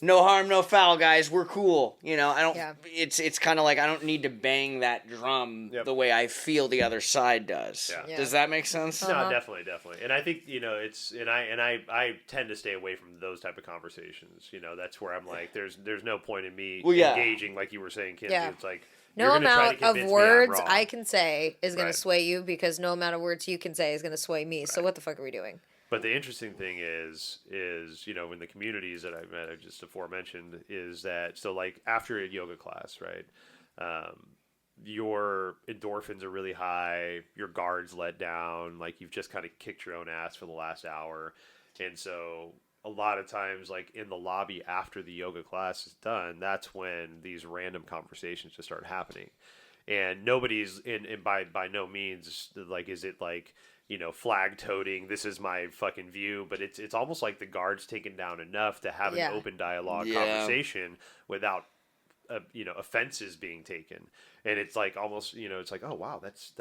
no harm, no foul, guys. We're cool. I don't. Yeah. It's kind of like I don't need to bang that drum the way I feel the other side does. Yeah. Does that make sense? No, definitely. And I think it's I tend to stay away from those type of conversations. That's where I'm like, there's no point in me engaging like you were saying, Kids. Yeah. It's like no amount of words I can say is going to sway you because no amount of words you can say is going to sway me. Right. So what the fuck are we doing? But the interesting thing is in the communities that I've met, just aforementioned, is that so like after a yoga class, right, your endorphins are really high, your guard's let down, like you've just kind of kicked your own ass for the last hour, and so a lot of times, like in the lobby after the yoga class is done, that's when these random conversations just start happening, and nobody's by no means like is it like. Flag toting, this is my fucking view, but it's almost like the guard's taken down enough to have an open dialogue conversation without offenses being taken. And it's like almost, it's like, oh wow, that's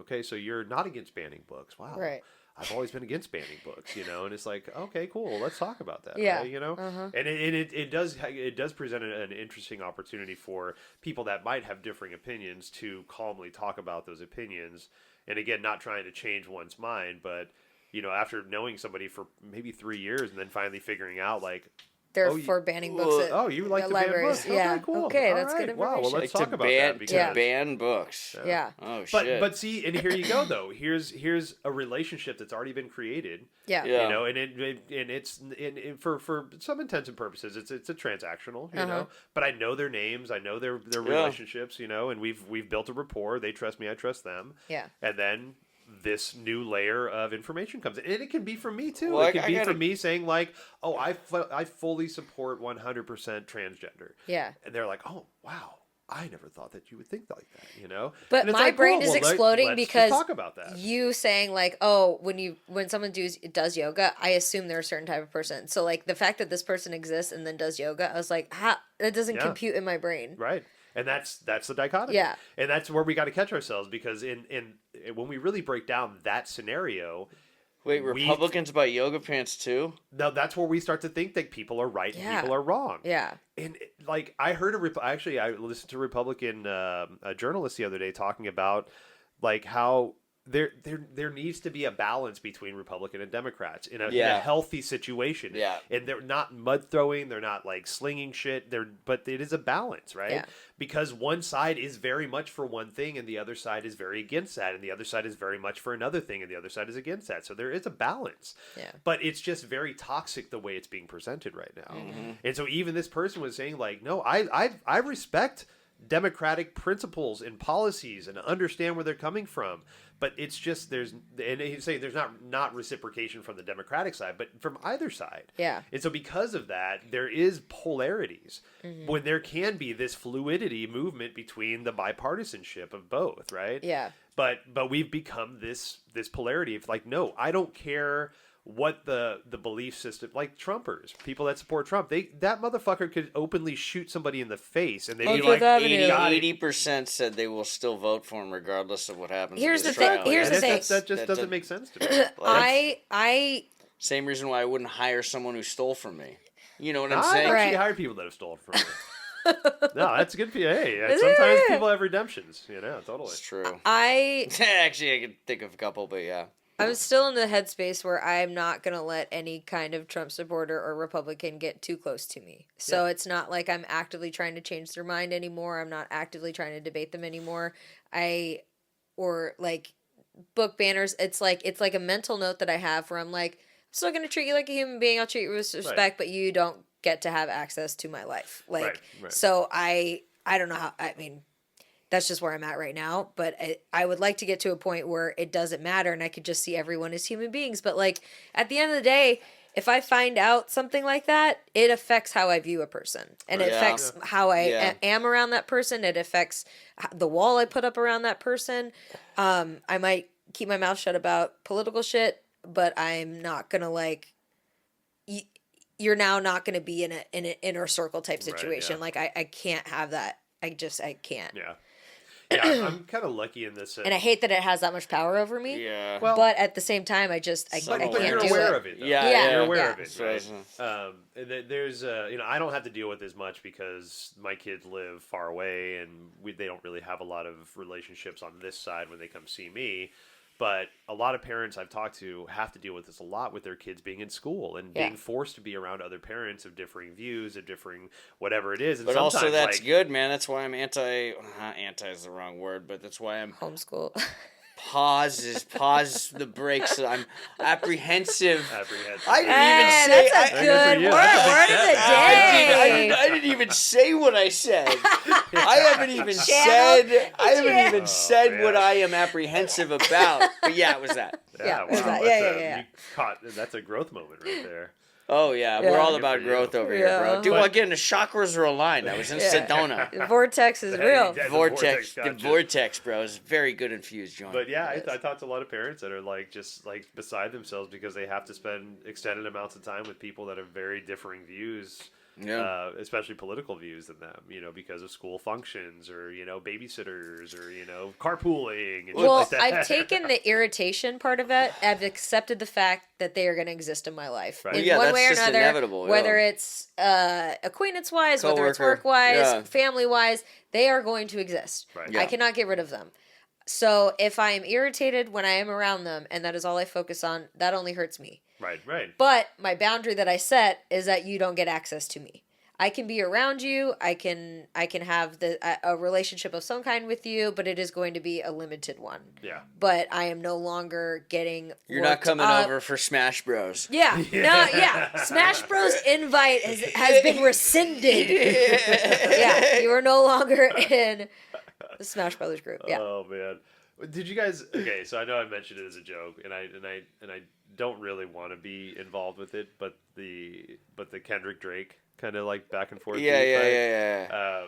okay, so you're not against banning books. Wow. Right. I've always been against banning books, and it's like, okay, cool, let's talk about that. Yeah. Right? And it does present an interesting opportunity for people that might have differing opinions to calmly talk about those opinions. And again, not trying to change one's mind, but, after knowing somebody for maybe 3 years and then finally figuring out, like, they're for banning books at you like to ban books? Yeah. Okay, cool. Okay, all that's right. good Wow, information. well, let's talk about that. To ban books. Yeah. Oh, shit. But see, and here you go, though. Here's a relationship that's already been created. Yeah. And it's for some intents and purposes, it's a transactional, But I know their names, I know their relationships, and we've built a rapport. They trust me, I trust them. Yeah. And then this new layer of information comes in. And it can be from me, too. Well, it can be from me saying, like, oh, I fully support 100% transgender. Yeah. And they're like, oh, wow. I never thought that you would think like that, you know? But And it's my like, brain cool, is well, exploding let's just because talk about that. you saying like, oh, when someone does yoga, I assume they're a certain type of person. So like the fact that this person exists and then does yoga, I was like, that doesn't compute in my brain. Right. And that's the dichotomy. Yeah. And that's where we got to catch ourselves, because in when we really break down that scenario. Wait, Republicans buy yoga pants too? No, that's where we start to think that people are right and people are wrong. Yeah. And like I heard I listened to a Republican a journalist the other day talking about like how there needs to be a balance between Republican and Democrats in a healthy situation. Yeah. And they're not mud throwing, they're not like slinging shit. But it is a balance, right? Yeah. Because one side is very much for one thing and the other side is very against that, and the other side is very much for another thing and the other side is against that. So there is a balance. Yeah. But it's just very toxic the way it's being presented right now. Mm-hmm. And so even this person was saying like, no, I respect democratic principles and policies and understand where they're coming from, but it's just and he's saying there's not reciprocation from the Democratic side, but from either side. Yeah. And so because of that, there is polarities when there can be this fluidity movement between the bipartisanship of both, right? Yeah. But we've become this polarity of like, no, I don't care what the belief system, like Trumpers, people that support Trump, that motherfucker could openly shoot somebody in the face and they'd be like 80% said they will still vote for him regardless of what happens. Here's the thing. That just doesn't make sense to me. I same reason why I wouldn't hire someone who stole from me. You know what I'm I saying? actually hired people that have stolen from me. No, that's a good. Hey, sometimes people have redemptions. You know, totally. It's true. Actually, I could think of a couple, but yeah. I'm still in the headspace where I'm not going to let any kind of Trump supporter or Republican get too close to me. So it's not like I'm actively trying to change their mind anymore. I'm not actively trying to debate them anymore. Or like book banners. It's like a mental note that I have where I'm like, I'm still going to treat you like a human being. I'll treat you with respect, but you don't get to have access to my life. Like, so I don't know how, I mean, that's just where I'm at right now. But I would like to get to a point where it doesn't matter and I could just see everyone as human beings. But like at the end of the day, if I find out something like that, it affects how I view a person. And it affects how I am around that person. It affects the wall I put up around that person. I might keep my mouth shut about political shit, but I'm not going to like... You're now not going to be in an inner circle type situation. Like I can't have that. I can't. Yeah. Yeah, I'm kind of lucky in this. And I hate that it has that much power over me. Yeah. Well, but at the same time, I can't but you're do aware it. of it. Though. Yeah, you're aware of it. Right? There's, I don't have to deal with as much because my kids live far away and they don't really have a lot of relationships on this side when they come see me. But a lot of parents I've talked to have to deal with this a lot with their kids being in school and being forced to be around other parents of differing views, of differing whatever it is. And but also that's good, man. That's why I'm anti is the wrong word, but that's why I'm... Homeschool. Pause the brakes. I'm apprehensive. I didn't even say... That's a good word of the day. I didn't even say what I said. I haven't even said what I am apprehensive about. But yeah, it was that. Yeah, wow. That's a growth moment right there. Oh, yeah. We're all about growth over here, bro. Dude, again, the chakras are aligned. I was in Sedona. The vortex is real. The vortex, bro, is very good infused joint. But yeah, I talked to a lot of parents that are like just like beside themselves because they have to spend extended amounts of time with people that have very differing views. Yeah. Especially political views than them, because of school functions or, babysitters or, carpooling. And well, like that. I've taken the irritation part of it. I've accepted the fact that they are going to exist in my life. Right. In one way or another, whether it's acquaintance-wise, whether it's work-wise, family-wise, they are going to exist. Right. I cannot get rid of them. So if I am irritated when I am around them and that is all I focus on, that only hurts me. Right. But my boundary that I set is that you don't get access to me. I can be around you. I can have a relationship of some kind with you, but it is going to be a limited one. Yeah. But I am no longer getting. You're not coming over for Smash Bros. Yeah. Smash Bros. Invite has been rescinded. Yeah. You are no longer in the Smash Brothers group. Yeah. Oh man. Did you guys? Okay, so I know I mentioned it as a joke, and I don't really want to be involved with it, but the Kendrick Drake kind of like back and forth. Yeah.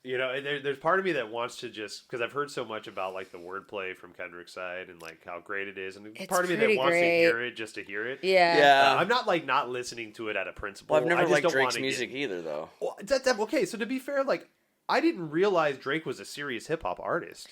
You know, and there's part of me that wants to just, because I've heard so much about like the wordplay from Kendrick's side and like how great it is, and It's part of me that wants to hear it just to hear it. Yeah. I'm not like not listening to it out of principle. Well, I've never liked Drake's get... music either, though. Well, okay, so to be fair, like I didn't realize Drake was a serious hip hop artist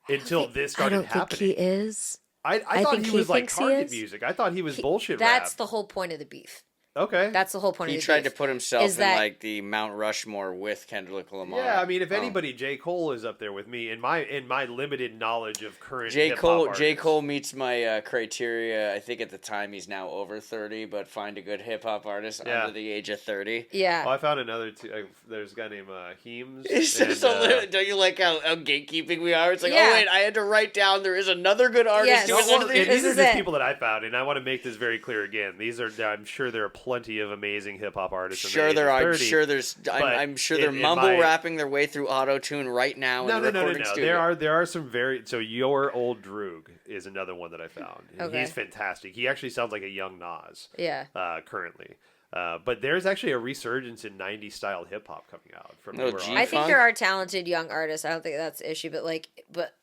until this started happening. I don't think he is. I thought he was like target music. I thought he was bullshit rap. That's the whole point of the beef. Okay. That's the whole point of the beef. He tried to put himself in like the Mount Rushmore with Kendrick Lamar. Yeah, I mean, if anybody, J. Cole is up there with me in my limited knowledge of current hip hop artists. J. Cole meets my criteria. I think at the time he's now over 30, but find a good hip hop artist under the age of 30. Yeah. Well, I found another there's a guy named Heems. It's just don't you like how gatekeeping we are? It's like, oh wait, I had to write down there is another good artist who was under the age. These are just people that I found, and I want to make this very clear again. These are, I'm sure there are plenty of amazing hip hop artists. Sure, there are. I'm sure they're mumble rapping their way through auto tune right now. No. There are some your old Droog is another one that I found. Okay. He's fantastic. He actually sounds like a young Nas. Yeah. Currently. But there's actually a resurgence in 90s style hip hop coming out from I think there are talented young artists. I don't think that's the issue, but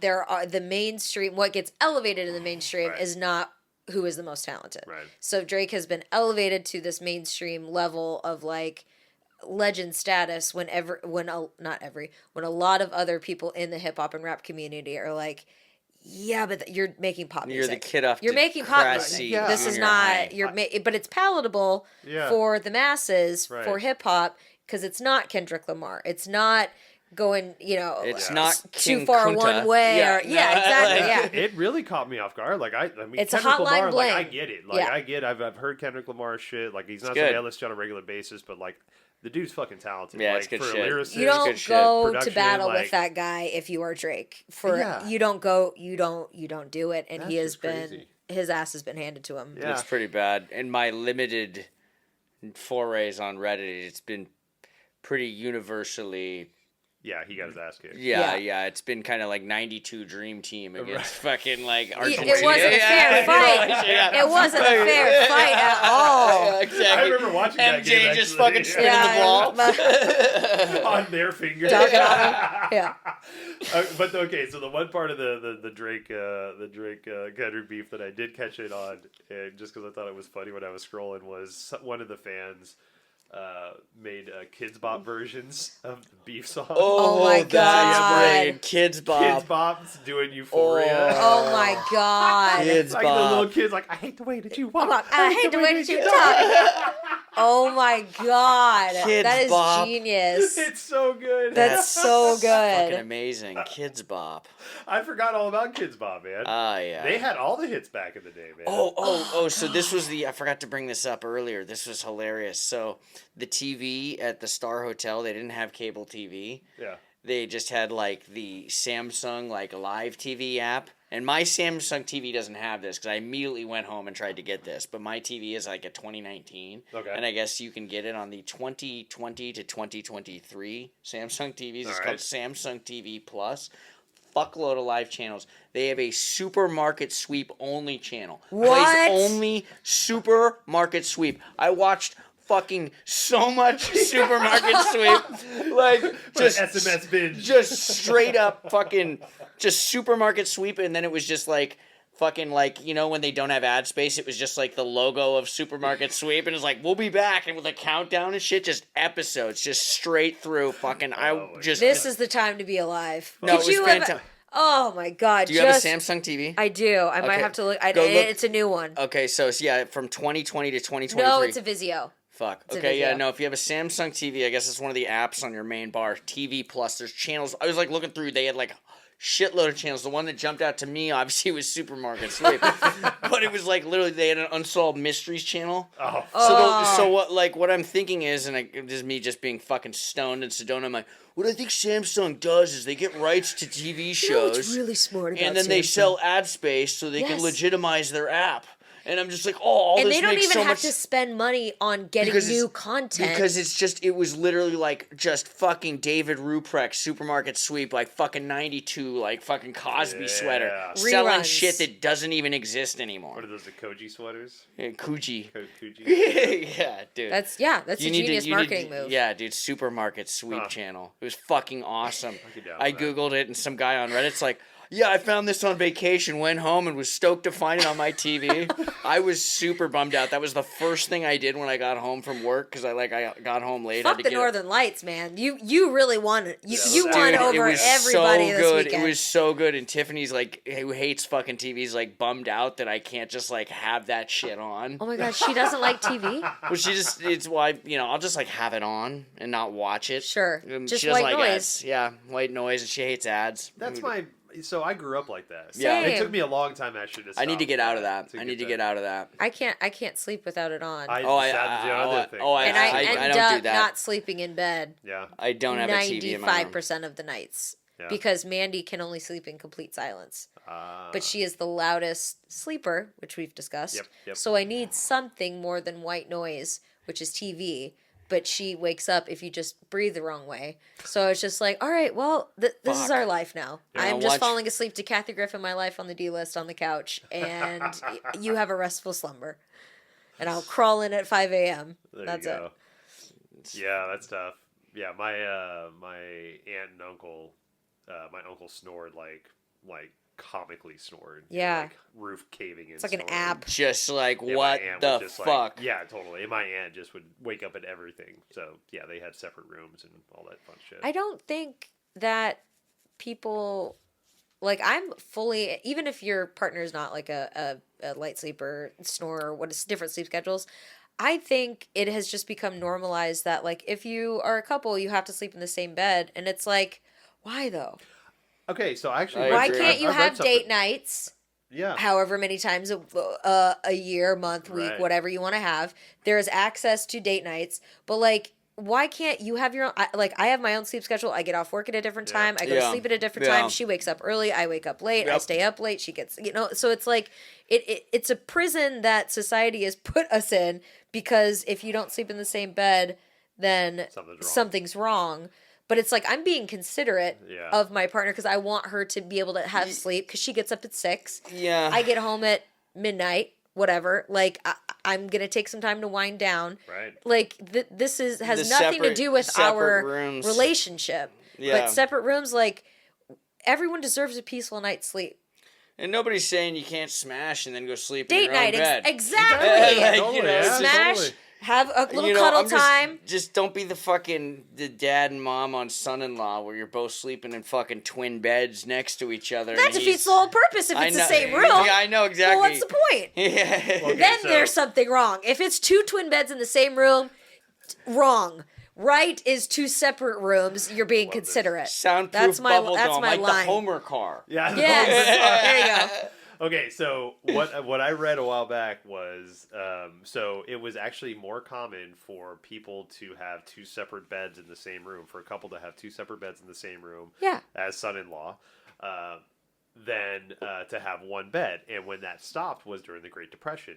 there are the mainstream. What gets elevated in the mainstream is not who is the most talented. Right. So Drake has been elevated to this mainstream level of like legend status when a lot of other people in the hip hop and rap community are like, yeah, but you're making pop music. You're the kid off. You're making pop music. Yeah. This is not but it's palatable for the masses for hip hop because it's not Kendrick Lamar. It's not going, it's not too King far Kunta. one way. Exactly. It really caught me off guard. Like I mean, it's Kendrick a hotline Lamar. bling. Like I get it. I get. I've heard Kendrick Lamar shit. Like he's not somebody I listen to on a regular basis, but like the dude's fucking talented. Yeah, like, it's good for shit. A lyricist, you don't go to battle like, with that guy if you are Drake. You don't do it, and he has been crazy. His ass has been handed to him. Yeah. It's pretty bad. In my limited forays on Reddit, it's been pretty universally. Yeah, he got his ass kicked. Yeah. It's been kind of like 92 Dream Team against fucking like Argentina. It wasn't a fair fight. It wasn't a fair fight at all. Yeah, exactly. I remember watching that game. MJ just fucking spinning the ball on their fingers. Yeah. But okay, so the one part of the Drake Kendrick beef that I did catch it on, and just because I thought it was funny when I was scrolling, was one of the fans made Kidz Bop versions of the beef song. Oh my god! Kidz Bop. Kidz Bop's doing Euphoria. Oh my god! Kidz Bop. Like the little kids, like I hate the way that you walk. I hate the way that you talk. Oh my god! Kidz that is Bop. Genius. It's so good. That's so good. Fucking amazing. Kidz Bop. I forgot all about Kidz Bop, man. Yeah. They had all the hits back in the day, man. Oh, so this was I forgot to bring this up earlier. This was hilarious. So the TV at the Star Hotel, they didn't have cable TV. Yeah. They just had like the Samsung like live TV app. And my Samsung TV doesn't have this because I immediately went home and tried to get this. But my TV is like a 2019. Okay. And I guess you can get it on the 2020 to 2023 Samsung TVs. It's called Samsung TV Plus. Fuckload of live channels. They have a supermarket sweep only channel. What? Plays only supermarket sweep. I watched fucking so much supermarket sweep, like just SMS binge, just straight up fucking just supermarket sweep, and then it was just like fucking like when they don't have ad space, it was just like the logo of supermarket sweep, and it's like we'll be back, and with a countdown and shit, just episodes, just straight through fucking. This is the time to be alive. No, it was fantastic. Oh my god! Do you have a Samsung TV? I do. I might have to look. It's a new one. Okay, so from 2020 to 2023. No, it's a Vizio. Fuck. Okay, yeah, no, if you have a Samsung TV, I guess it's one of the apps on your main bar, TV Plus, there's channels. I was like looking through, they had like shitload of channels. The one that jumped out to me, obviously, was Supermarket Sweep. But it was like literally, they had an Unsolved Mysteries channel. So what I'm thinking is, and this is me just being fucking stoned in Sedona, I'm like, what I think Samsung does is they get rights to TV shows. It's really smart about and then Samsung. they sell ad space so they can legitimize their app. And I'm just like, all and this they don't makes even so have much to spend money on getting new content. Because it was literally like just fucking David Ruprecht supermarket sweep, like fucking 92, like fucking Cosby sweater. Selling Reruns. shit that doesn't even exist anymore. What are those, the Koji sweaters? Yeah, Coochie. Koji? Yeah, dude. That's a genius marketing move. Yeah, dude, supermarket sweep channel. It was fucking awesome. I Googled it, and some guy on Reddit's like, yeah, I found this on vacation, went home, and was stoked to find it on my TV. I was super bummed out. That was the first thing I did when I got home from work, because I got home late. Fuck the Northern Lights, man. You really won it. You won Dude, over it was everybody so this good. weekend. It was so good, and Tiffany's like, who hates fucking TV's like bummed out that I can't just like have that shit on. Oh my god, she doesn't like TV? Well, it's why I'll just like have it on and not watch it. Sure, just she doesn't white like noise. ads. Yeah, white noise, and she hates ads. That's my. So I grew up like that. Yeah. It took me a long time actually to stop. I need to get out of that. I need to get out of that. I can't sleep without it on. I And don't I end do up that. not sleeping in bed. Yeah. I don't have a TV in my room. 95% of the nights. Yeah. Because Mandy can only sleep in complete silence. But she is the loudest sleeper, which we've discussed. Yep. So I need something more than white noise, which is TV. But she wakes up if you just breathe the wrong way. So it's just like, all right, well, this is our life now. I'm just falling asleep to Kathy Griffin, My Life on the D-List on the couch, and you have a restful slumber. And I'll crawl in at 5 a.m. That's it. Yeah, that's tough. Yeah, my aunt and uncle, my uncle snored like comically snored. Yeah. Like roof caving in. It's like an snoring. app. Just like, Yeah, what my aunt the was just fuck? Like, yeah, totally. And my aunt just would wake up at everything. So yeah, they had separate rooms and all that fun shit. I don't think that people, like, I'm fully, even if your partner is not like a light sleeper, snorer, what is different sleep schedules, I think it has just become normalized that, like, if you are a couple, you have to sleep in the same bed. And it's like, why though? Okay, so actually, Why can't you have date nights? Yeah. However many times a year, month, week, Right. whatever you want to have. There is access to date nights. But, like, why can't you have your own? I have my own sleep schedule. I get off work at a different time. I go to sleep at a different time. She wakes up early. I wake up late. I stay up late. She gets, so it's like, it's a prison that society has put us in, because if you don't sleep in the same bed, then something's wrong. But it's like, I'm being considerate of my partner because I want her to be able to have sleep, because she gets up at 6. Yeah. I get home at midnight, whatever. Like, I'm going to take some time to wind down. Right. Like, this has nothing to do with our relationship. Yeah. But separate rooms, like, everyone deserves a peaceful night's sleep. And nobody's saying you can't smash and then go sleep Date in your own night, bed. exactly. Like, smash. Totally. Have a little cuddle time. Just don't be the dad and mom on Son-in-Law where you're both sleeping in fucking twin beds next to each other. That defeats the whole purpose if it's the same room. Yeah, I know, exactly. Well, what's the point? Yeah. Okay, Then there's something wrong. If it's 2 twin beds in the same room, wrong. Right is 2 separate rooms. You're being considerate. Soundproof bubble dome, like line. the Homer car. Yeah. Yes. There you go. Okay, so what I read a while back was so it was actually more common for people to have 2 separate beds in the same room, for a couple to have 2 separate beds in the same room as son-in-law, than to have one bed. And when that stopped was during the Great Depression.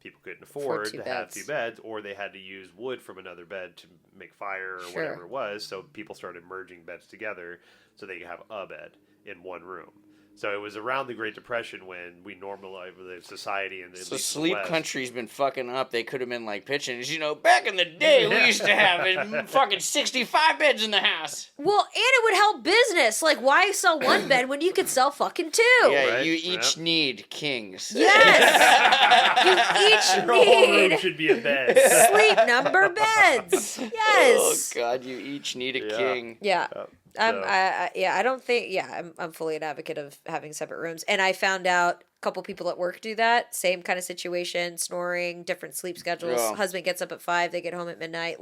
People couldn't afford to have 2 beds, or they had to use wood from another bed to make fire or whatever it was. So people started merging beds together so they could have a bed in one room. So it was around the Great Depression when we normalized the society and so sleep country's been fucking up. They could have been like pitching. Back in the day, we used to have fucking 65 beds in the house. Well, and it would help business. Like, why sell one bed when you could sell fucking 2? Yeah, right? you each need kings. Yes, you each Your whole room need should be a bed. sleep number beds. Yes. Oh God, you each need a king. Yeah. So- I don't think. Yeah, I'm fully an advocate of having separate rooms, and I found out a couple people at work do that. Same kind of situation, snoring, different sleep schedules. Yeah. Husband gets up at 5, they get home at midnight,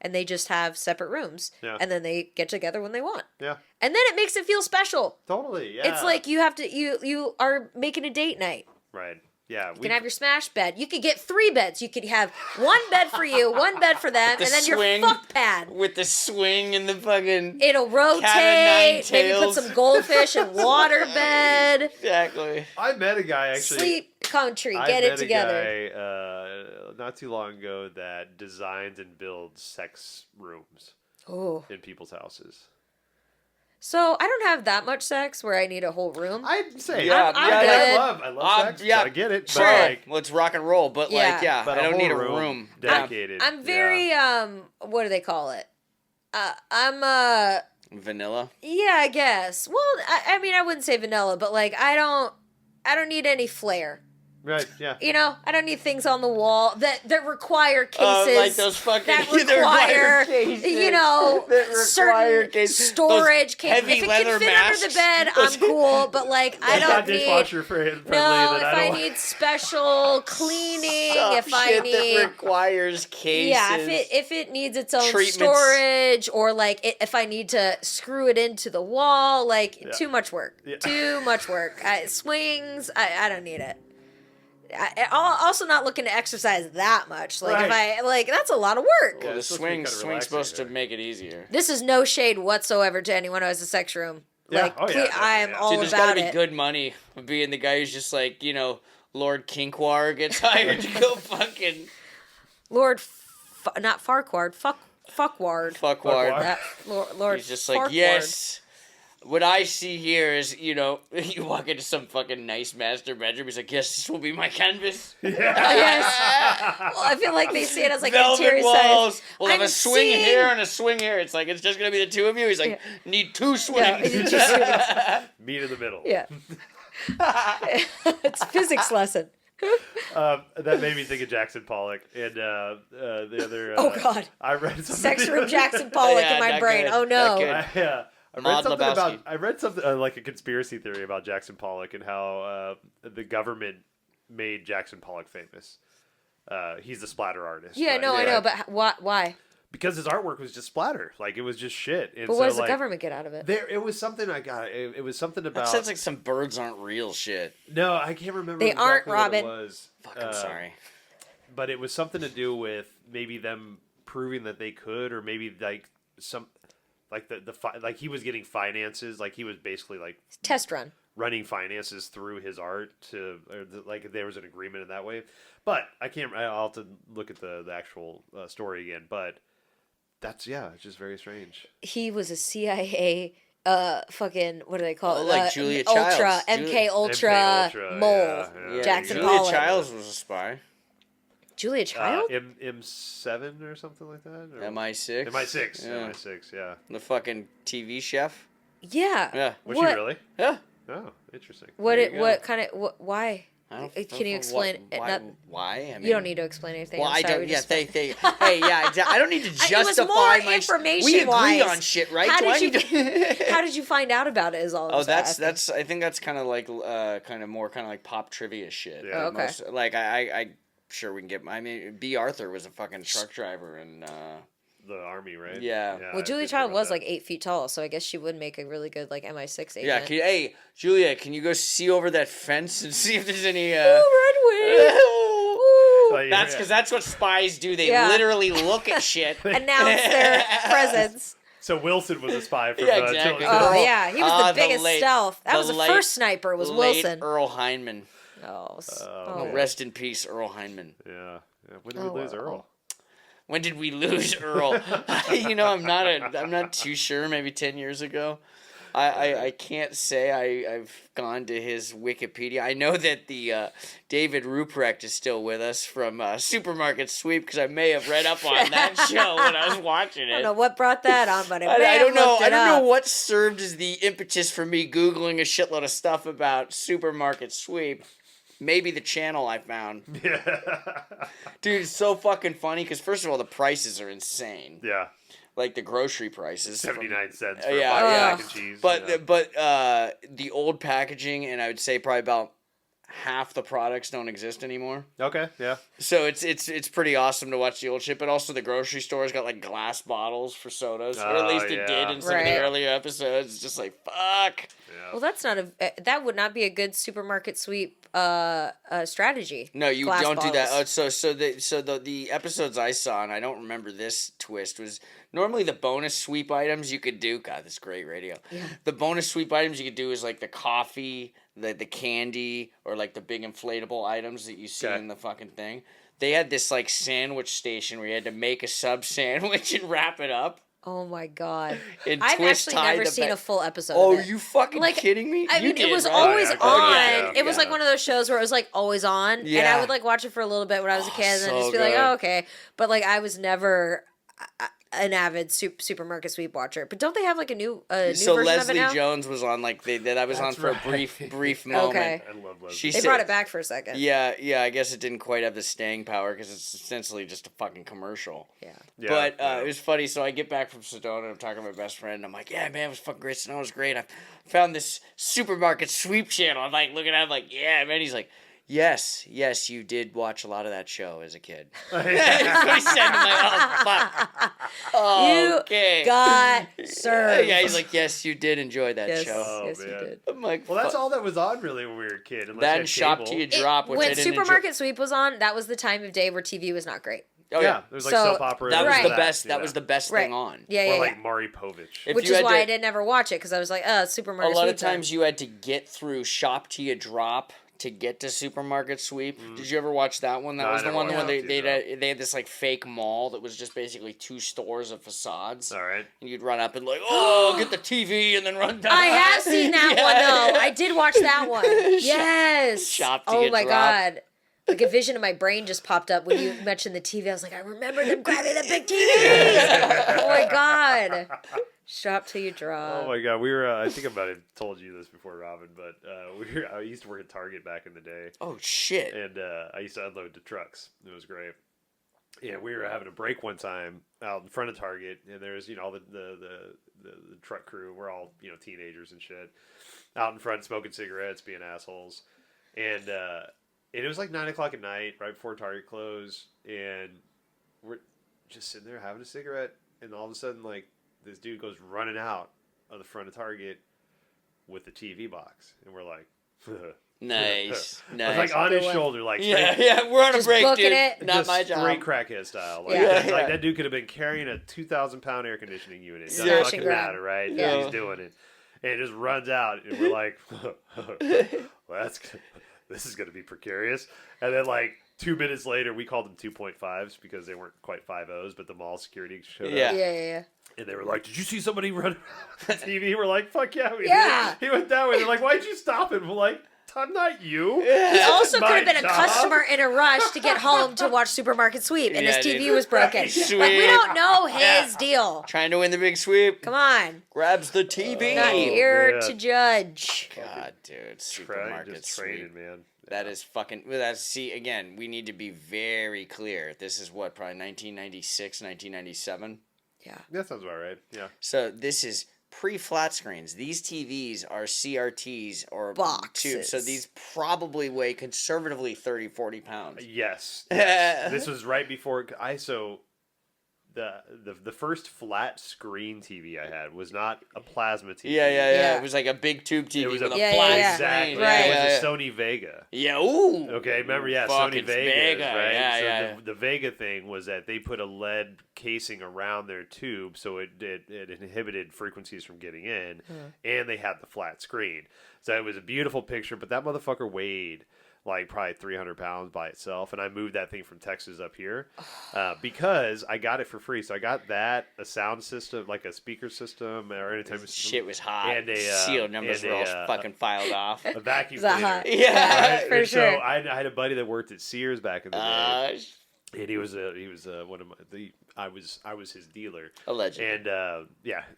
and they just have separate rooms, and then they get together when they want. Yeah. And then it makes it feel special. Totally. Yeah. It's like you have to you are making a date night. Right. Yeah. You can have your smash bed. You could get 3 beds. You could have 1 bed for you, 1 bed for them, and then your fuck pad. With the swing and the fucking... It'll rotate. Maybe put some goldfish and water bed. Exactly. I met a guy actually. Sleep. country. Get it together. I met a guy not too long ago that designs and builds sex rooms in people's houses. So I don't have that much sex where I need a whole room. I'd say, I love sex. Yeah, I get it. Sure, but like, let's rock and roll. But Yeah. but I don't need a room dedicated. I'm very what do they call it? I'm vanilla. Yeah, I guess. Well, I mean, I wouldn't say vanilla, but like I don't need any flair. Right, yeah. You know, I don't need things on the wall that require cases. Like those fucking that require, you know, certain storage cases. Heavy If it leather can fit masks. under the bed, I'm cool. But like, I don't need. Dishwasher friendly. No, if I need special cleaning, if I need that requires cases. Yeah, if it needs its own Treatments. storage, or like if I need to screw it into the wall, like too much work. Yeah. Too much work. Swings, I don't need it. I'm also not looking to exercise that much. Like if I like, that's a lot of work. Well, the swing's supposed to make it easier. This is no shade whatsoever to anyone who has a sex room. Yeah. Like I'm all Dude, there's about gotta be it. good money of being the guy who's just like, you know, Lord Kinkwar gets hired to go fucking Lord, not Farquhar, Fuckward. Fuckward. Lord, He's just Farquhar. like, yes. What I see here is, you know, you walk into some fucking nice master bedroom. He's like, yes, this will be my canvas. Yes. Well, I feel like they see it as like Velvet interior walls. size. We'll have a swing here and a swing here. It's like, it's just going to be the two of you. He's like, need two swings. Meet in the middle. Yeah. It's a physics lesson. That made me think of Jackson Pollock and the other. Oh God! I read something. Sex room Jackson Pollock in my brain. Good. Oh no! I read something like a conspiracy theory about Jackson Pollock and how the government made Jackson Pollock famous. He's the splatter artist. Yeah, no, I know, but why? Because his artwork was just splatter, like it was just shit. And but what does the government get out of it? It was something I got. It was something about. That sounds like some birds aren't real shit. No, I can't remember. They aren't, exactly Robin. What it was. Fucking sorry. But it was something to do with maybe them proving that they could, or maybe like some. Like like he was getting finances, like he was basically like test run running finances through his art like there was an agreement in that way. But I'll have to look at the actual story again. But it's just very strange. He was a CIA fucking what do they call it? Like Julia Ultra Childs. MK Ultra mole. Yeah. Jackson Julia Pollock. Childs was a spy. Julia Child? M7 or something like that? Or? MI6. MI6. Yeah. MI6, yeah. The fucking TV chef. Yeah. Yeah. Was she really? Yeah. Oh, interesting. What kind of why? Can you explain why? I mean, you don't need to explain anything. Well, I'm sorry, I don't need to justify it was more my information. We agree on shit, right? How did you find out about it? Is all. Oh, that's. I think that's kind of like more like pop trivia shit. Yeah. Okay. Like I sure we can get. I mean, B. Arthur was a fucking truck driver and. The army, right? Yeah. Well, Julia Child was like 8 feet tall, so I guess she would make a really good like MI6 agent. Yeah. Hey, Julia, can you go see over that fence and see if there's any? Ooh, Red Wing. That's because that's what spies do. They literally look at shit, announce their presence. So Wilson was a spy for exactly. Oh yeah, he was the biggest late, stealth. That was the first sniper. Was Wilson? Earl Hindman. Oh. Rest in peace, Earl Hindman. Yeah. When did we lose Earl? When did we lose Earl? I'm not too sure. Maybe 10 years ago. I can't say I've gone to his Wikipedia. I know that the David Ruprecht is still with us from Supermarket Sweep because I may have read up on that show when I was watching it. I don't know what brought that on, but I don't know. I don't know what served as the impetus for me Googling a shitload of stuff about Supermarket Sweep. Maybe the channel I found. Yeah. Dude, it's so fucking funny because first of all, the prices are insane. Yeah. Like the grocery prices. 79 cents for mac and cheese. But the old packaging, and I would say probably about half the products don't exist anymore. Okay, yeah. So it's pretty awesome to watch the old shit, but also the grocery stores got like glass bottles for sodas, or at least it did in some of the earlier episodes. It's just like fuck. Yeah. Well, that would not be a good Supermarket Sweep strategy. No, you glass don't bottles. do that. So the episodes I saw, and I don't remember this twist, was normally the bonus sweep items you could do. God, this is great radio. Yeah. The bonus sweep items you could do is like the coffee, the candy or like the big inflatable items that you see in the fucking thing. They had this like sandwich station where you had to make a sub sandwich and wrap it up. Oh my god! And I've actually never seen a full episode. Oh, of it. You fucking kidding me? I mean, it was right? always on. Yeah. It was like one of those shows where it was like always on, and I would like watch it for a little bit when I was a kid, and then just be like, "Oh, okay." But like, I was never an avid supermarket sweep watcher. But don't they have like a new version Leslie of it now? Jones was on like that was on for a brief moment. Okay. I love Leslie. They brought it back for a second. Yeah. I guess it didn't quite have the staying power because it's essentially just a fucking commercial. Yeah. But it was funny. So I get back from Sedona and I'm talking to my best friend. And I'm like, yeah, man, it was fucking great. Sedona was great. I found this supermarket sweep channel. I'm like looking at it, I'm like, yeah, man. He's like, yes, you did watch a lot of that show as a kid. That's what he said. I'm like, oh, fuck. Okay. You got served. Yeah, he's like, yes, you did enjoy that show. Oh, yes, man. you did. I'm like, Well, that's all that was on really when we were a kid. That and Shop Till You Drop, which I when didn't Supermarket Sweep was on, that was the time of day where TV was not great. Oh, yeah. There was like soap opera. That was Right. the best. That was the best thing on. Yeah, Or like Maury Povich. Which is why I didn't ever watch it, because I was like, Supermarket Sweep. A lot Sweep of times you had to get through Shop Till You Drop to get to Supermarket Sweep. Did you ever watch that one? That was the one where they had this like fake mall that was just basically 2 stores of facades. All right. And you'd run up and like, oh, get the TV and then run down. I have seen that one though. I did watch that one. Yes. Shop Till You Oh my Drop. god. Like a vision in my brain just popped up when you mentioned the TV. I was like, I remember them grabbing the big TVs. Oh my god. Shop Till You Drop. Oh my god, we were. I think I might have told you this before, Robin, but I used to work at Target back in the day. Oh shit! And I used to unload the trucks. It was great. Yeah, we were having a break one time out in front of Target, and there's all the truck crew. We're all teenagers and shit, out in front smoking cigarettes, being assholes, and it was like 9 o'clock at night, right before Target closed, and we're just sitting there having a cigarette, and all of a sudden like. This dude goes running out of the front of Target with the TV box, and we're like, nice. Like on his shoulder, like we're on a break, dude. It. Not my job. Straight crackhead style. Like, like that dude could have been carrying a 2,000-pound air conditioning unit. It doesn't fucking matter, right? Yeah. He's doing it, and it just runs out, and we're like, well, this is gonna be precarious. And then like 2 minutes later, we called them 2.5s because they weren't quite 5.0s, but the mall security showed up. Yeah. And they were like, did you see somebody run the TV? We're like, fuck yeah, we Yeah. did. He went that way. They're like, why'd you stop him? We're like, I'm not you. He also My could have been job. a customer in a rush to get home to watch Supermarket Sweep, and his TV was broken. Sweep. Like, we don't know his deal. Trying to win the big sweep. Come on. Grabs the TV. Not here man. to judge. God, dude. Supermarket Just Sweep. traded, man. That is fucking. See, again, we need to be very clear. This is what, probably 1996, 1997? Yeah. That sounds about right. Yeah. So this is pre-flat screens. These TVs are CRTs or boxes. So these probably weigh conservatively 30, 40 pounds. Yes. This was right before the first flat screen TV I had was not a plasma TV. Yeah. It was like a big tube TV It was with a a flat exactly. screen. Right. It was a Sony Vega. Yeah. Ooh. Okay, remember? Yeah, Fucking Sony Vegas, right? Yeah, The Vega thing was that they put a lead casing around their tube, so it inhibited frequencies from getting in, and they had the flat screen. So it was a beautiful picture, but that motherfucker weighed like probably 300 pounds by itself, and I moved that thing from Texas up here because I got it for free. So I got that, a sound system, like a speaker system or entertainment system. Shit was hot. And a serial numbers were all fucking filed off. A vacuum Is that cleaner. hot? Yeah, Right? for And sure. So I had a buddy that worked at Sears back in the day. And he was one of I was his dealer. Allegedly.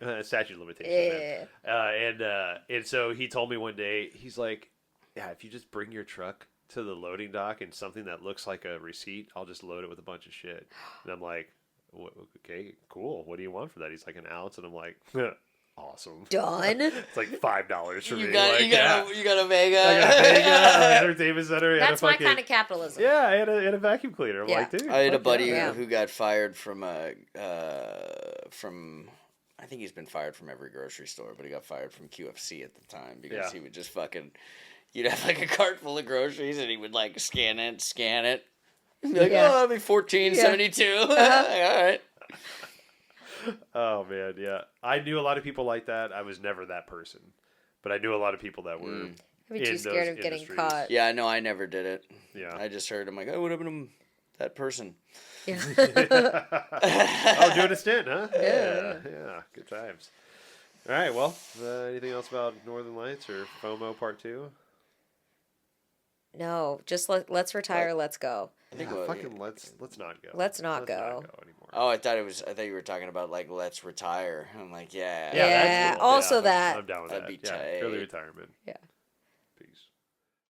And statute of limitations. Yeah. And so he told me one day, he's like, yeah, if you just bring your truck to the loading dock and something that looks like a receipt, I'll just load it with a bunch of shit. And I'm like, okay, cool. What do you want for that? He's like, an ounce. And I'm like, awesome. Done. It's like $5 for me. You got a Vega. I got a Vega, entertainment center. That's my kind of capitalism. Yeah, I had a vacuum cleaner. I'm like, dude. I had a fuck buddy yeah. who got fired from I think he's been fired from every grocery store, but he got fired from QFC at the time because he would just fucking, you'd have like a cart full of groceries and he would like scan it. He'd be like, oh, that'll be $14.72. All right. Oh man, yeah. I knew a lot of people like that. I was never that person, but I knew a lot of people that were I'd be too scared of getting caught. Yeah, no, I never did it. Yeah. I just heard, I'm like, oh, what happened to that person? Yeah. Oh, doing a stint, huh? Yeah. Good times. All right, well, anything else about Northern Lights or FOMO Part 2? No, just let's retire. Let's go. I think fucking let's not go. Let's not go anymore. Oh, I thought you were talking about like let's retire. I'm like, yeah. Yeah. That's cool. Also that. I'm down with That'd that. be Yeah, tight. early retirement. Yeah.